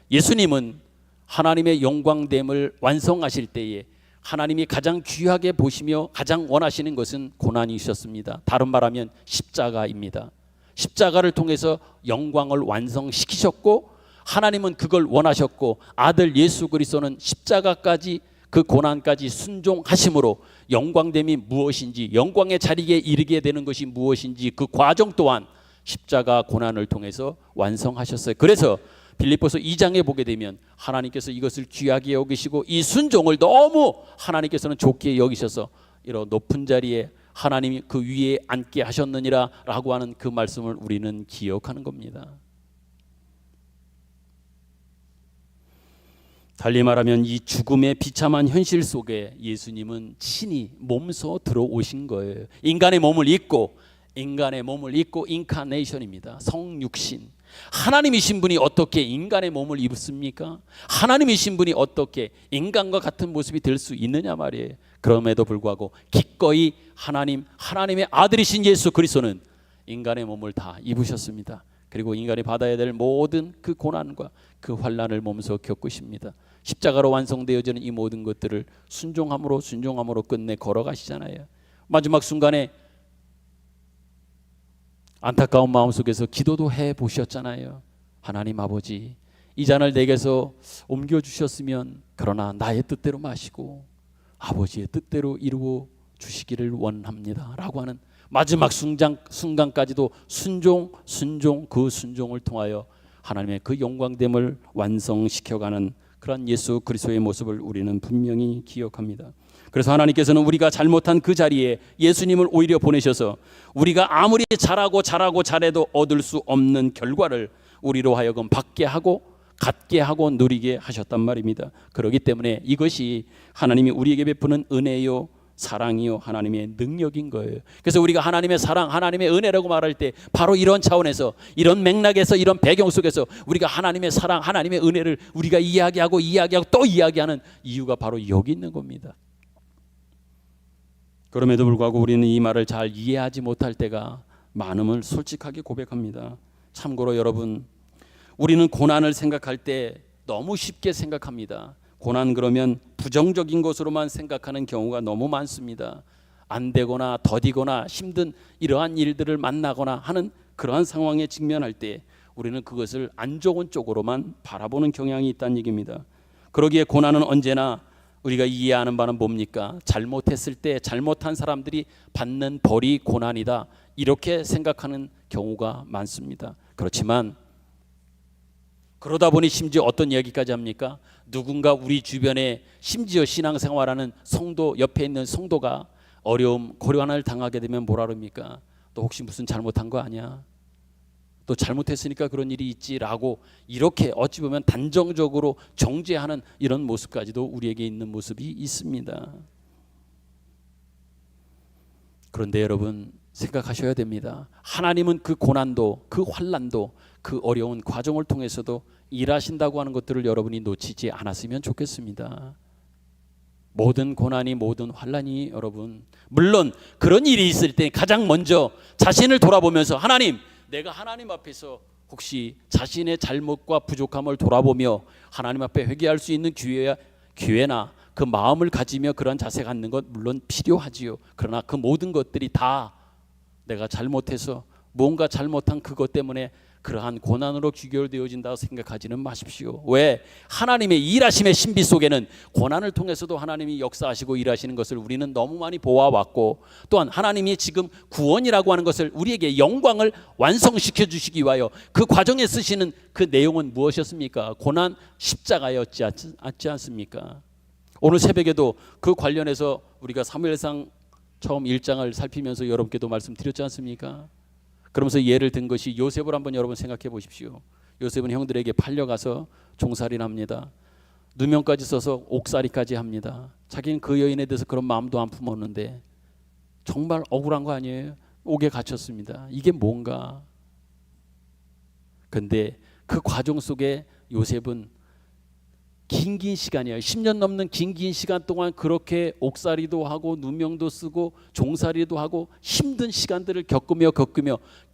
예수님은 하나님의 영광됨을 완성하실 때에 하나님이 가장 귀하게 보시며 가장 원하시는 것은 고난이셨습니다. 다른 말하면 십자가입니다. 십자가를 통해서 영광을 완성시키셨고 하나님은 그걸 원하셨고 아들 예수 그리스도는 십자가까지 그 고난까지 순종하심으로 영광됨이 무엇인지 영광의 자리에 이르게 되는 것이 무엇인지 그 과정 또한 십자가 고난을 통해서 완성하셨어요. 그래서 빌립보서 2장에 보게 되면 하나님께서 이것을 귀하게 여기시고 이 순종을 너무 하나님께서는 좋게 여기셔서 이런 높은 자리에 하나님이 그 위에 앉게 하셨느니라 라고 하는 그 말씀을 우리는 기억하는 겁니다. 달리 말하면 이 죽음의 비참한 현실 속에 예수님은 친히 몸소 들어오신 거예요. 인간의 몸을 입고 인카네이션입니다. 성육신. 하나님이신 분이 어떻게 인간의 몸을 입습니까? 하나님이신 분이 어떻게 인간과 같은 모습이 될 수 있느냐 말이에요. 그럼에도 불구하고 기꺼이 하나님의 아들이신 예수 그리스도는 인간의 몸을 다 입으셨습니다. 그리고 인간이 받아야 될 모든 그 고난과 그 환난을 몸소 겪으십니다. 십자가로 완성되어지는 이 모든 것들을 순종함으로 끝내 걸어가시잖아요. 마지막 순간에 안타까운 마음속에서 기도도 해보셨잖아요. 하나님 아버지, 이 잔을 내게서 옮겨주셨으면 그러나 나의 뜻대로 마시고 아버지의 뜻대로 이루어 주시기를 원합니다 라고 하는 마지막 순간까지도 그 순종을 통하여 하나님의 그 영광됨을 완성시켜가는 그런 예수 그리스도의 모습을 우리는 분명히 기억합니다. 그래서 하나님께서는 우리가 잘못한 그 자리에 예수님을 오히려 보내셔서 우리가 아무리 잘해도 얻을 수 없는 결과를 우리로 하여금 받게 하고 갖게 하고 누리게 하셨단 말입니다. 그렇기 때문에 이것이 하나님이 우리에게 베푸는 은혜요 사랑이요 하나님의 능력인 거예요. 그래서 우리가 하나님의 사랑, 하나님의 은혜라고 말할 때 바로 이런 차원에서, 이런 맥락에서, 이런 배경 속에서 우리가 하나님의 사랑, 하나님의 은혜를 우리가 이야기하고 또 이야기하는 이유가 바로 여기 있는 겁니다. 그럼에도 불구하고 우리는 이 말을 잘 이해하지 못할 때가 많음을 솔직하게 고백합니다. 참고로 여러분, 우리는 고난을 생각할 때 너무 쉽게 생각합니다. 고난 그러면 부정적인 것으로만 생각하는 경우가 너무 많습니다. 안 되거나 더디거나 힘든 이러한 일들을 만나거나 하는 그러한 상황에 직면할 때 우리는 그것을 안 좋은 쪽으로만 바라보는 경향이 있다는 얘기입니다. 그러기에 고난은 언제나 우리가 이해하는 바는 뭡니까? 잘못했을 때 잘못한 사람들이 받는 벌이 고난이다, 이렇게 생각하는 경우가 많습니다. 그렇지만 그러다 보니 심지어 어떤 이야기까지 합니까? 누군가 우리 주변에 심지어 신앙생활하는 성도, 옆에 있는 성도가 어려움, 고난을 당하게 되면 뭐라 그럽니까? 또 혹시 무슨 잘못한 거 아니야? 또 잘못했으니까 그런 일이 있지라고 이렇게 어찌 보면 단정적으로 정죄하는 이런 모습까지도 우리에게 있는 모습이 있습니다. 그런데 여러분 생각하셔야 됩니다. 하나님은 그 고난도, 그 환난도, 그 어려운 과정을 통해서도 일하신다고 하는 것들을 여러분이 놓치지 않았으면 좋겠습니다. 모든 고난이, 모든 환난이 여러분, 물론 그런 일이 있을 때 가장 먼저 자신을 돌아보면서 하나님, 내가 하나님 앞에서 혹시 자신의 잘못과 부족함을 돌아보며 하나님 앞에 회개할 수 있는 기회나 그 마음을 가지며 그런 자세 갖는 것 물론 필요하지요. 그러나 그 모든 것들이 다 내가 잘못해서 뭔가 잘못한 그것 때문에 그러한 고난으로 귀결되어진다고 생각하지는 마십시오. 왜? 하나님의 일하심의 신비 속에는 고난을 통해서도 하나님이 역사하시고 일하시는 것을 우리는 너무 많이 보아왔고, 또한 하나님이 지금 구원이라고 하는 것을 우리에게 영광을 완성시켜 주시기 위하여 그 과정에 쓰시는 그 내용은 무엇이었습니까? 고난, 십자가였지 않습니까? 오늘 새벽에도 그 관련해서 우리가 사무엘상 처음 1장을 살피면서 여러분께도 말씀드렸지 않습니까? 그러면서 예를 든 것이 요셉을 한번 여러분 생각해 보십시오. 요셉은 형들에게 팔려가서 종살이를 합니다. 누명까지 써서 옥살이까지 합니다. 자기는 그 여인에 대해서 그런 마음도 안 품었는데 정말 억울한 거 아니에요? 옥에 갇혔습니다. 이게 뭔가? 근데 그 과정 속에 요셉은 긴 시간이에요. 10년 넘는 긴 시간 동안 그렇게 옥살이도 하고 누명도 쓰고 종살이도 하고 힘든 시간들을 겪으며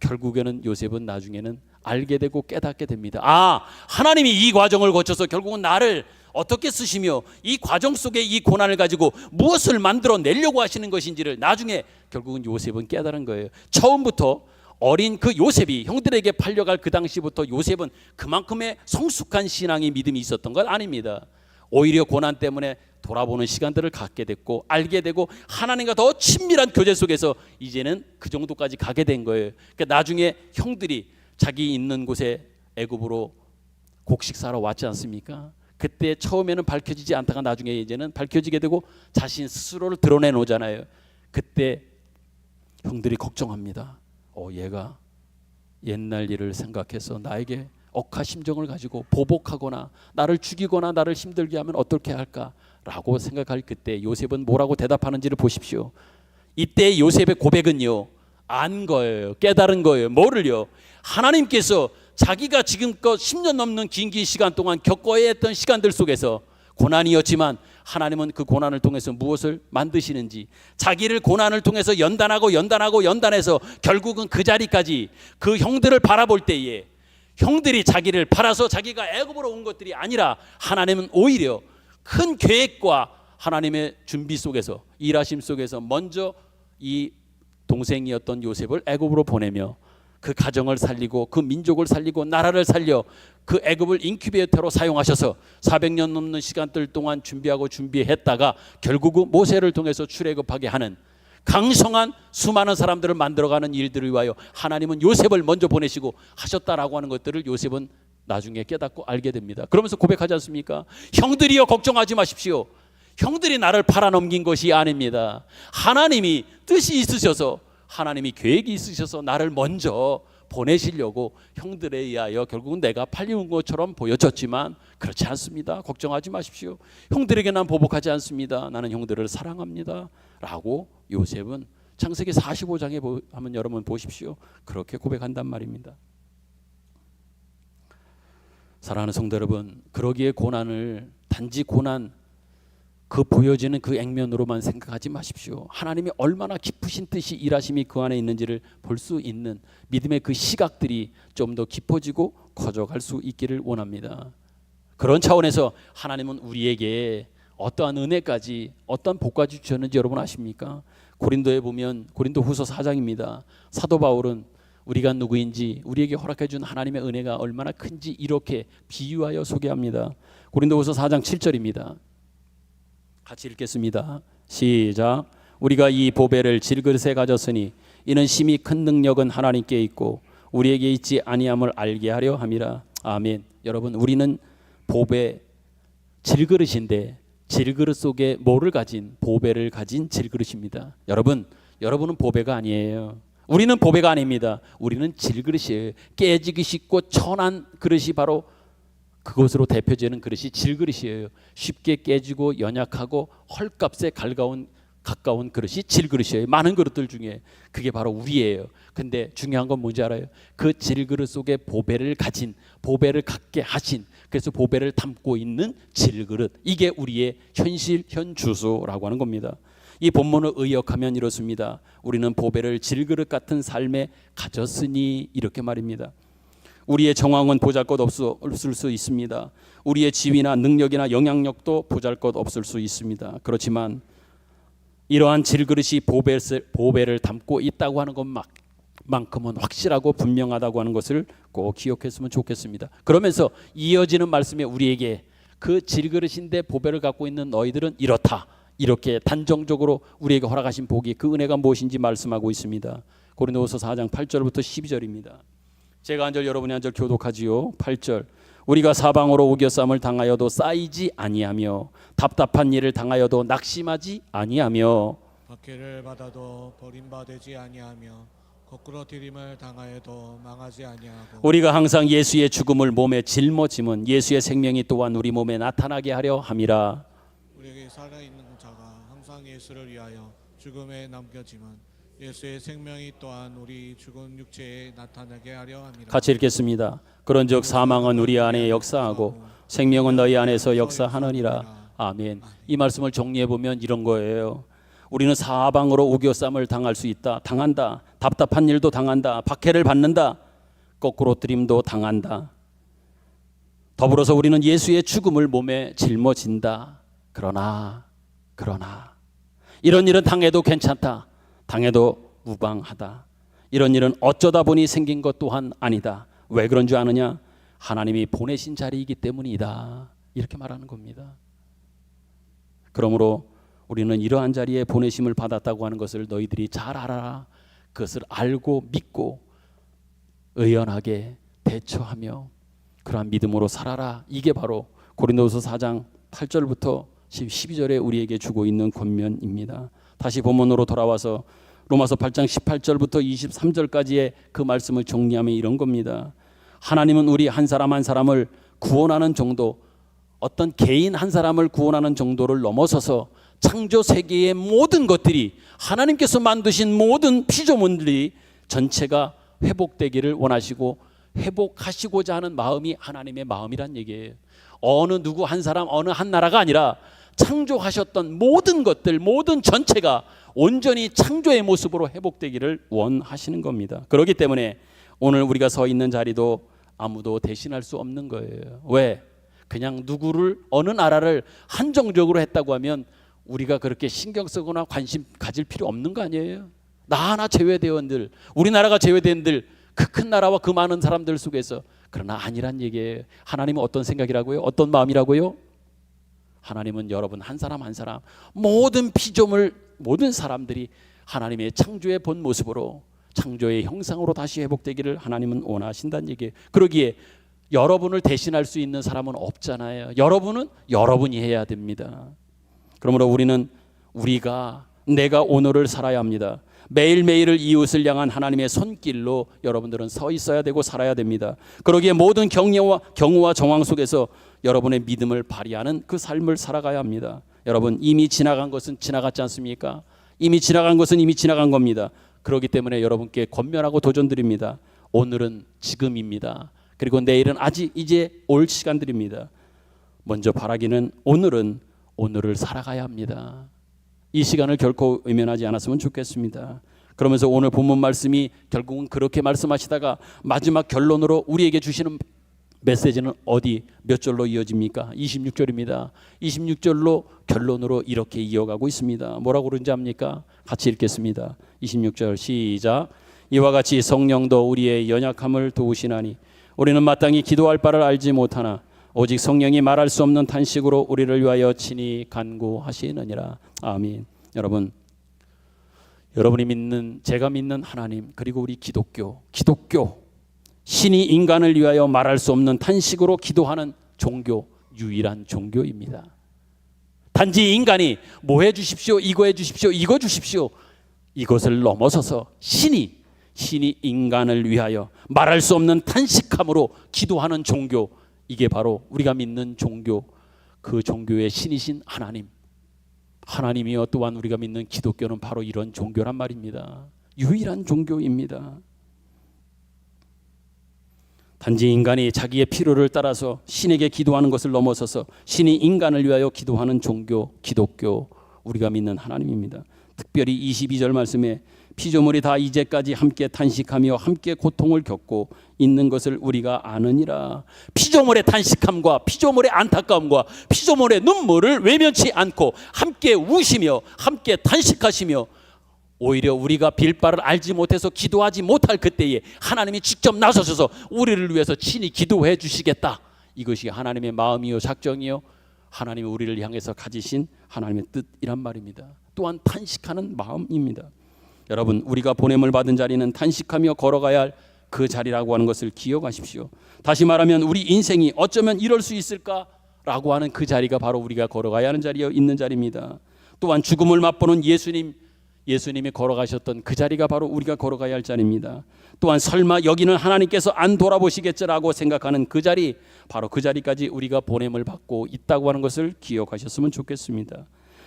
결국에는 요셉은 나중에는 알게 되고 깨닫게 됩니다. 아, 하나님이 이 과정을 거쳐서 결국은 나를 어떻게 쓰시며 이 과정 속에 이 고난을 가지고 무엇을 만들어 내려고 하시는 것인지를 나중에 결국은 요셉은 깨달은 거예요. 처음부터 어린 그 요셉이 형들에게 팔려갈 그 당시부터 요셉은 그만큼의 성숙한 신앙이 믿음이 있었던 건 아닙니다. 오히려 고난 때문에 돌아보는 시간들을 갖게 됐고 알게 되고 하나님과 더 친밀한 교제 속에서 이제는 그 정도까지 가게 된 거예요. 그러니까 나중에 형들이 자기 있는 곳에 애굽으로 곡식 사러 왔지 않습니까? 그때 처음에는 밝혀지지 않다가 나중에 이제는 밝혀지게 되고 자신 스스로를 드러내놓잖아요. 그때 형들이 걱정합니다. 얘가 옛날 일을 생각해서 나에게 억하심정을 가지고 보복하거나 나를 죽이거나 나를 힘들게 하면 어떻게 할까라고 생각할 그때 요셉은 뭐라고 대답하는지를 보십시오. 이때 요셉의 고백은요, 안 거예요. 깨달은 거예요. 뭐를요? 하나님께서 자기가 지금껏 10년 넘는 긴 시간 동안 겪어야 했던 시간들 속에서 고난이었지만 하나님은 그 고난을 통해서 무엇을 만드시는지, 자기를 고난을 통해서 연단해서 결국은 그 자리까지 그 형들을 바라볼 때에 형들이 자기를 팔아서 자기가 애굽으로 온 것들이 아니라 하나님은 오히려 큰 계획과 하나님의 준비 속에서 일하심 속에서 먼저 이 동생이었던 요셉을 애굽으로 보내며 그 가정을 살리고 그 민족을 살리고 나라를 살려 그 애굽을 인큐베이터로 사용하셔서 400년 넘는 시간들 동안 준비했다가 결국은 모세를 통해서 출애굽하게 하는 강성한 수많은 사람들을 만들어가는 일들을 위하여 하나님은 요셉을 먼저 보내시고 하셨다라고 하는 것들을 요셉은 나중에 깨닫고 알게 됩니다. 그러면서 고백하지 않습니까? 형들이여 걱정하지 마십시오. 형들이 나를 팔아넘긴 것이 아닙니다. 하나님이 뜻이 있으셔서 하나님이 계획이 있으셔서 나를 먼저 보내시려고 형들에 의하여 결국은 내가 팔려온 것처럼 보여졌지만 그렇지 않습니다. 걱정하지 마십시오. 형들에게 난 보복하지 않습니다. 나는 형들을 사랑합니다 라고 요셉은 창세기 45장에 하면 여러분 보십시오. 그렇게 고백한단 말입니다. 사랑하는 성도 여러분, 그러기에 고난을 단지 고난 그 보여지는 그 액면으로만 생각하지 마십시오. 하나님이 얼마나 깊으신 뜻이 일하심이 그 안에 있는지를 볼 수 있는 믿음의 그 시각들이 좀 더 깊어지고 커져갈 수 있기를 원합니다. 그런 차원에서 하나님은 우리에게 어떠한 은혜까지 어떠한 복까지 주셨는지 여러분 아십니까? 고린도에 보면 고린도후서 4장입니다. 사도 바울은 우리가 누구인지 우리에게 허락해 준 하나님의 은혜가 얼마나 큰지 이렇게 비유하여 소개합니다. 고린도후서 4장 7절입니다. 같이 읽겠습니다. 시작. 우리가 이 보배를 질그릇에 가졌으니 이는 심히 큰 능력은 하나님께 있고 우리에게 있지 아니함을 알게 하려 함이라. 아멘. 여러분, 우리는 보배 질그릇인데 질그릇 속에 뭐를 가진 보배를 가진 질그릇입니다. 여러분은 보배가 아니에요. 우리는 보배가 아닙니다. 우리는 질그릇이에요. 깨지기 쉽고 천한 그릇이 바로 그것으로 대표되는 그릇이 질그릇이에요. 쉽게 깨지고 연약하고 헐값에 가까운 그릇이 질그릇이에요. 많은 그릇들 중에 그게 바로 우리예요. 근데 중요한 건 뭔지 알아요? 그 질그릇 속에 보배를 갖게 하신, 그래서 보배를 담고 있는 질그릇, 이게 우리의 현 주소라고 하는 겁니다. 이 본문을 의역하면 이렇습니다. 우리는 보배를 질그릇 같은 삶에 가졌으니, 이렇게 말입니다. 우리의 정황은 보잘것없을 수 있습니다. 우리의 지위나 능력이나 영향력도 보잘것없을 수 있습니다. 그렇지만 이러한 질그릇이 보배를 담고 있다고 하는 것만큼은 확실하고 분명하다고 하는 것을 꼭 기억했으면 좋겠습니다. 그러면서 이어지는 말씀에 우리에게 그 질그릇인데 보배를 갖고 있는 너희들은 이렇다, 이렇게 단정적으로 우리에게 허락하신 복이, 그 은혜가 무엇인지 말씀하고 있습니다. 고린도후서 4장 8절부터 12절입니다. 제가 한 절 여러분이 한 절 교독하지요. 8절. 우리가 사방으로 우겨쌈을 당하여도 쌓이지 아니하며 답답한 일을 당하여도 낙심하지 아니하며 박해를 받아도 버림받지 아니하며 거꾸로 들임을 당하여도 망하지 아니하고 우리가 항상 예수의 죽음을 몸에 짊어짐은 예수의 생명이 또한 우리 몸에 나타나게 하려 함이라. 우리에게 살아있는 자가 항상 예수를 위하여 죽음에 남겨지면 예수의 생명이 또한 우리 죽은 육체에 나타나게 하려 함이라. 같이 읽겠습니다. 그런즉 사망은 우리 안에 역사하고 생명은 너희 안에서 역사하느니라. 아멘. 이 말씀을 정리해 보면 이런 거예요. 우리는 사방으로 우겨쌈을 당할 수 있다. 당한다. 답답한 일도 당한다. 박해를 받는다. 거꾸로 들임도 당한다. 더불어서 우리는 예수의 죽음을 몸에 짊어진다. 그러나 이런 일은 당해도 괜찮다. 당해도 무방하다. 이런 일은 어쩌다 보니 생긴 것 또한 아니다. 왜 그런 줄 아느냐? 하나님이 보내신 자리이기 때문이다. 이렇게 말하는 겁니다. 그러므로 우리는 이러한 자리에 보내심을 받았다고 하는 것을 너희들이 잘 알아라. 그것을 알고 믿고 의연하게 대처하며 그러한 믿음으로 살아라. 이게 바로 고린도서 4장 8절부터 12절에 우리에게 주고 있는 권면입니다. 다시 본문으로 돌아와서 로마서 8장 18절부터 23절까지의 그 말씀을 정리하면 이런 겁니다. 하나님은 우리 한 사람 한 사람을 구원하는 정도, 어떤 개인 한 사람을 구원하는 정도를 넘어서서 창조 세계의 모든 것들이, 하나님께서 만드신 모든 피조물들이 전체가 회복되기를 원하시고 회복하시고자 하는 마음이 하나님의 마음이란 얘기예요. 어느 누구 한 사람, 어느 한 나라가 아니라 창조하셨던 모든 것들, 모든 전체가 온전히 창조의 모습으로 회복되기를 원하시는 겁니다. 그렇기 때문에 오늘 우리가 서 있는 자리도 아무도 대신할 수 없는 거예요. 왜? 그냥 누구를, 어느 나라를 한정적으로 했다고 하면 우리가 그렇게 신경 쓰거나 관심 가질 필요 없는 거 아니에요? 나 하나 제외되었들, 우리나라가 제외된들, 그 큰 나라와 그 많은 사람들 속에서. 그러나 아니란 얘기예요. 하나님은 어떤 생각이라고요? 어떤 마음이라고요? 하나님은 여러분 한 사람 한 사람, 모든 피조물, 모든 사람들이 하나님의 창조의 본 모습으로, 창조의 형상으로 다시 회복되기를 하나님은 원하신다는 얘기예요. 그러기에 여러분을 대신할 수 있는 사람은 없잖아요. 여러분은 여러분이 해야 됩니다. 그러므로 우리는 내가 오늘을 살아야 합니다. 매일매일을 이웃을 향한 하나님의 손길로 여러분들은 서 있어야 되고 살아야 됩니다. 그러기에 모든 경우와 정황 속에서 여러분의 믿음을 발휘하는 그 삶을 살아가야 합니다. 여러분, 이미 지나간 것은 지나갔지 않습니까? 이미 지나간 것은 이미 지나간 겁니다. 그렇기 때문에 여러분께 권면하고 도전드립니다. 오늘은 지금입니다. 그리고 내일은 아직 이제 올 시간들입니다. 먼저 바라기는 오늘을 살아가야 합니다. 이 시간을 결코 외면하지 않았으면 좋겠습니다. 그러면서 오늘 본문 말씀이 결국은 그렇게 말씀하시다가 마지막 결론으로 우리에게 주시는 메시지는 몇 절로 이어집니까? 26절입니다. 26절로 결론으로 이렇게 이어가고 있습니다. 뭐라고 그러는지 압니까? 같이 읽겠습니다. 26절 시작. 이와 같이 성령도 우리의 연약함을 도우시나니 우리는 마땅히 기도할 바를 알지 못하나 오직 성령이 말할 수 없는 탄식으로 우리를 위하여 친히 간구하시느니라. 아멘. 여러분이 믿는, 제가 믿는 하나님, 그리고 우리 기독교 신이 인간을 위하여 말할 수 없는 탄식으로 기도하는 종교, 유일한 종교입니다. 단지 인간이 뭐 해주십시오, 이거 해주십시오, 이거 주십시오, 이것을 넘어서서 신이 인간을 위하여 말할 수 없는 탄식함으로 기도하는 종교, 이게 바로 우리가 믿는 종교, 그 종교의 신이신 하나님이요 또한 우리가 믿는 기독교는 바로 이런 종교란 말입니다. 유일한 종교입니다. 단지 인간이 자기의 필요를 따라서 신에게 기도하는 것을 넘어서서 신이 인간을 위하여 기도하는 종교, 기독교, 우리가 믿는 하나님입니다. 특별히 22절 말씀에 피조물이 다 이제까지 함께 탄식하며 함께 고통을 겪고 있는 것을 우리가 아느니라. 피조물의 탄식함과 피조물의 안타까움과 피조물의 눈물을 외면치 않고 함께 우시며 함께 탄식하시며, 오히려 우리가 빌 바를 알지 못해서 기도하지 못할 그때에 하나님이 직접 나서셔서 우리를 위해서 친히 기도해 주시겠다. 이것이 하나님의 마음이요 작정이요 하나님이 우리를 향해서 가지신 하나님의 뜻이란 말입니다. 또한 탄식하는 마음입니다. 여러분, 우리가 보냄을 받은 자리는 탄식하며 걸어가야 할 그 자리라고 하는 것을 기억하십시오. 다시 말하면 우리 인생이 어쩌면 이럴 수 있을까라고 하는 그 자리가 바로 우리가 걸어가야 하는 자리여 있는 자리입니다. 또한 죽음을 맛보는 예수님이 걸어가셨던 그 자리가 바로 우리가 걸어가야 할 자리입니다. 또한 설마 여기는 하나님께서 안 돌아보시겠지라고 생각하는 그 자리, 바로 그 자리까지 우리가 보냄을 받고 있다고 하는 것을 기억하셨으면 좋겠습니다.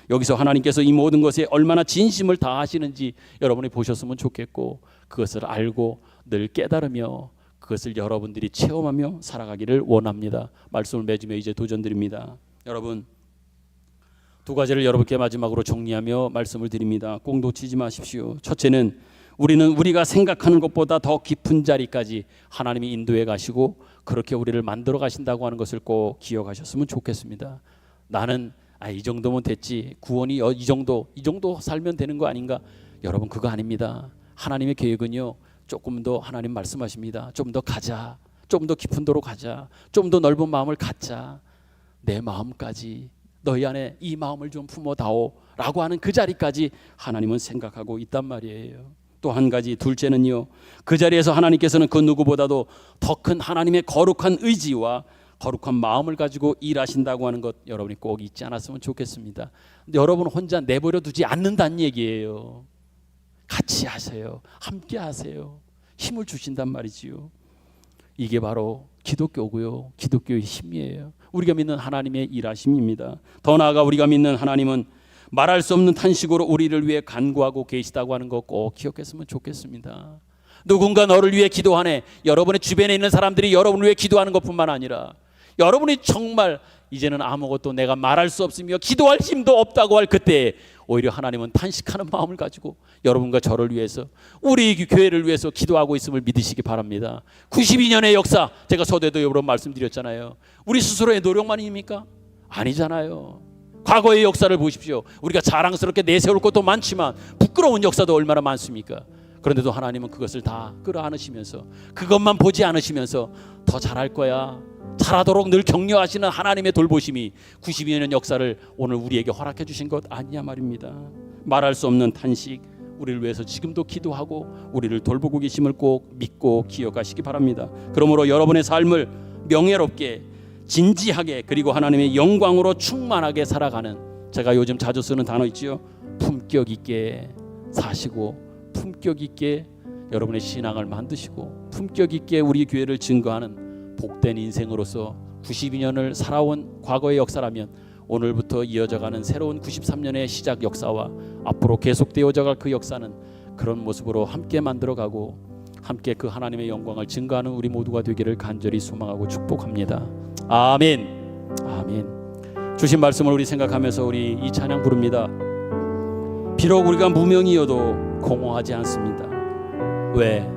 여기서 하나님께서 이 모든 것에 얼마나 진심을 다하시는지 여러분이 보셨으면 좋겠고, 그것을 알고 늘 깨달으며 그것을 여러분들이 체험하며 살아가기를 원합니다. 말씀을 맺으며 이제 도전드립니다. 여러분, 두 가지를 여러분께 마지막으로 정리하며 말씀을 드립니다. 꼭 놓치지 마십시오. 첫째는 우리는 우리가 생각하는 것보다 더 깊은 자리까지 하나님이 인도해 가시고 그렇게 우리를 만들어 가신다고 하는 것을 꼭 기억하셨으면 좋겠습니다. 나는 이 정도면 됐지, 구원이 이 정도 살면 되는 거 아닌가? 여러분, 그거 아닙니다. 하나님의 계획은요, 조금 더 하나님 말씀하십니다. 좀 더 가자, 좀 더 깊은 도로 가자, 좀 더 넓은 마음을 갖자, 내 마음까지 너희 안에 이 마음을 좀 품어다오 라고 하는 그 자리까지 하나님은 생각하고 있단 말이에요. 또 한 가지, 둘째는요, 그 자리에서 하나님께서는 그 누구보다도 더 큰 하나님의 거룩한 의지와 거룩한 마음을 가지고 일하신다고 하는 것 여러분이 꼭 잊지 않았으면 좋겠습니다. 근데 여러분 혼자 내버려 두지 않는다는 얘기예요. 같이 하세요. 함께 하세요. 힘을 주신단 말이지요. 이게 바로 기독교고요, 기독교의 힘이에요. 우리가 믿는 하나님의 일하심입니다. 더 나아가 우리가 믿는 하나님은 말할 수 없는 탄식으로 우리를 위해 간구하고 계시다고 하는 거 꼭 기억했으면 좋겠습니다. 누군가 너를 위해 기도하네. 여러분의 주변에 있는 사람들이 여러분을 위해 기도하는 것뿐만 아니라 여러분이 정말 이제는 아무것도 내가 말할 수 없으며 기도할 힘도 없다고 할 그때 오히려 하나님은 탄식하는 마음을 가지고 여러분과 저를 위해서, 우리 교회를 위해서 기도하고 있음을 믿으시기 바랍니다. 92년의 역사, 제가 서두에도 여러 번 말씀드렸잖아요. 우리 스스로의 노력만입니까? 아니잖아요. 과거의 역사를 보십시오. 우리가 자랑스럽게 내세울 것도 많지만 부끄러운 역사도 얼마나 많습니까? 그런데도 하나님은 그것을 다 끌어안으시면서, 그것만 보지 않으시면서 더 잘할 거야, 잘하도록 늘 격려하시는 하나님의 돌보심이 92년 역사를 오늘 우리에게 허락해 주신 것 아니냐 말입니다. 말할 수 없는 탄식, 우리를 위해서 지금도 기도하고 우리를 돌보고 계심을 꼭 믿고 기억하시기 바랍니다. 그러므로 여러분의 삶을 명예롭게, 진지하게, 그리고 하나님의 영광으로 충만하게 살아가는, 제가 요즘 자주 쓰는 단어 있지요, 품격 있게 사시고 품격 있게 여러분의 신앙을 만드시고 품격 있게 우리 교회를 증거하는 복된 인생으로서 92년을 살아온 과거의 역사라면 오늘부터 이어져가는 새로운 93년의 시작 역사와 앞으로 계속되어져갈 그 역사는 그런 모습으로 함께 만들어가고 함께 그 하나님의 영광을 증거하는 우리 모두가 되기를 간절히 소망하고 축복합니다. 아멘. 아멘. 주신 말씀을 우리 생각하면서 우리 이 찬양 부릅니다. 비록 우리가 무명이어도 공허하지 않습니다. 왜?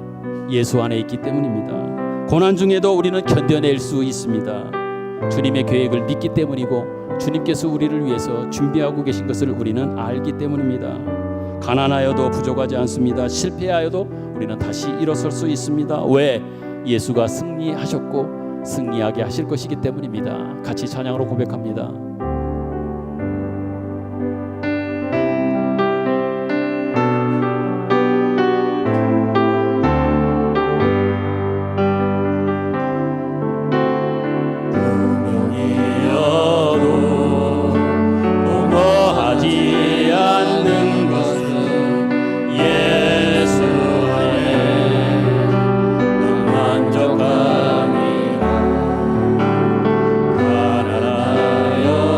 예수 안에 있기 때문입니다. 고난 중에도 우리는 견뎌낼 수 있습니다. 주님의 계획을 믿기 때문이고 주님께서 우리를 위해서 준비하고 계신 것을 우리는 알기 때문입니다. 가난하여도 부족하지 않습니다. 실패하여도 우리는 다시 일어설 수 있습니다. 왜? 예수가 승리하셨고 승리하게 하실 것이기 때문입니다. 같이 찬양으로 고백합니다. 만족함이라 가난하여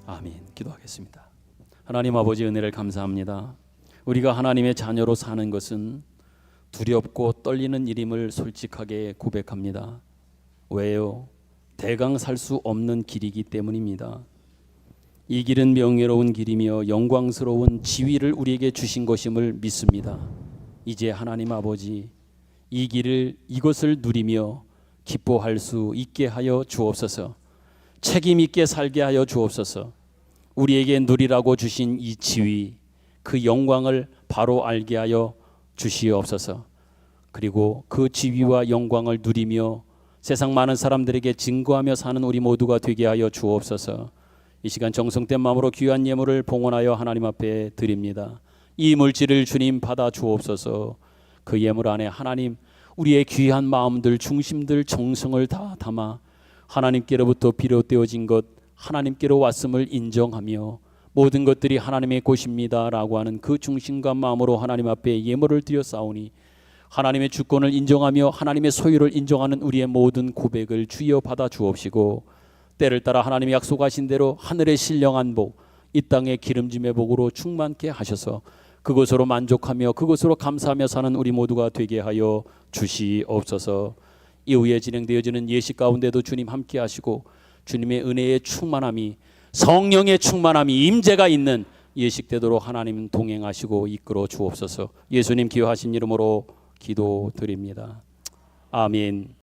아멘. 기도하겠습니다. 하나님 아버지 은혜를 감사합니다. 우리가 하나님의 자녀로 사는 것은 두렵고 떨리는 일임을 솔직하게 고백합니다. 왜요? 대강 살 수 없는 길이기 때문입니다. 이 길은 명예로운 길이며 영광스러운 지위를 우리에게 주신 것임을 믿습니다. 이제 하나님 아버지 이 길을 이것을 누리며 기뻐할 수 있게 하여 주옵소서. 책임 있게 살게 하여 주옵소서. 우리에게 누리라고 주신 이 지위, 그 영광을 바로 알게 하여 주시옵소서. 그리고 그 지위와 영광을 누리며 세상 많은 사람들에게 증거하며 사는 우리 모두가 되게 하여 주옵소서. 이 시간 정성된 마음으로 귀한 예물을 봉헌하여 하나님 앞에 드립니다. 이 물질을 주님 받아 주옵소서. 그 예물 안에 하나님 우리의 귀한 마음들, 중심들, 정성을 다 담아 하나님께로부터 비롯되어진 것, 하나님께로 왔음을 인정하며 모든 것들이 하나님의 것입니다 라고 하는 그 중심과 마음으로 하나님 앞에 예물을 드려 싸우니 하나님의 주권을 인정하며 하나님의 소유를 인정하는 우리의 모든 고백을 주여 받아 주옵시고, 때를 따라 하나님이 약속하신 대로 하늘의 신령한 복, 이 땅의 기름짐의 복으로 충만케 하셔서 그것으로 만족하며 그것으로 감사하며 사는 우리 모두가 되게 하여 주시옵소서. 이후에 진행되어지는 예식 가운데도 주님 함께 하시고 주님의 은혜의 충만함이, 성령의 충만함이, 임재가 있는 예식되도록 하나님 동행하시고 이끌어 주옵소서. 예수님 기여하신 이름으로 기도드립니다. 아멘.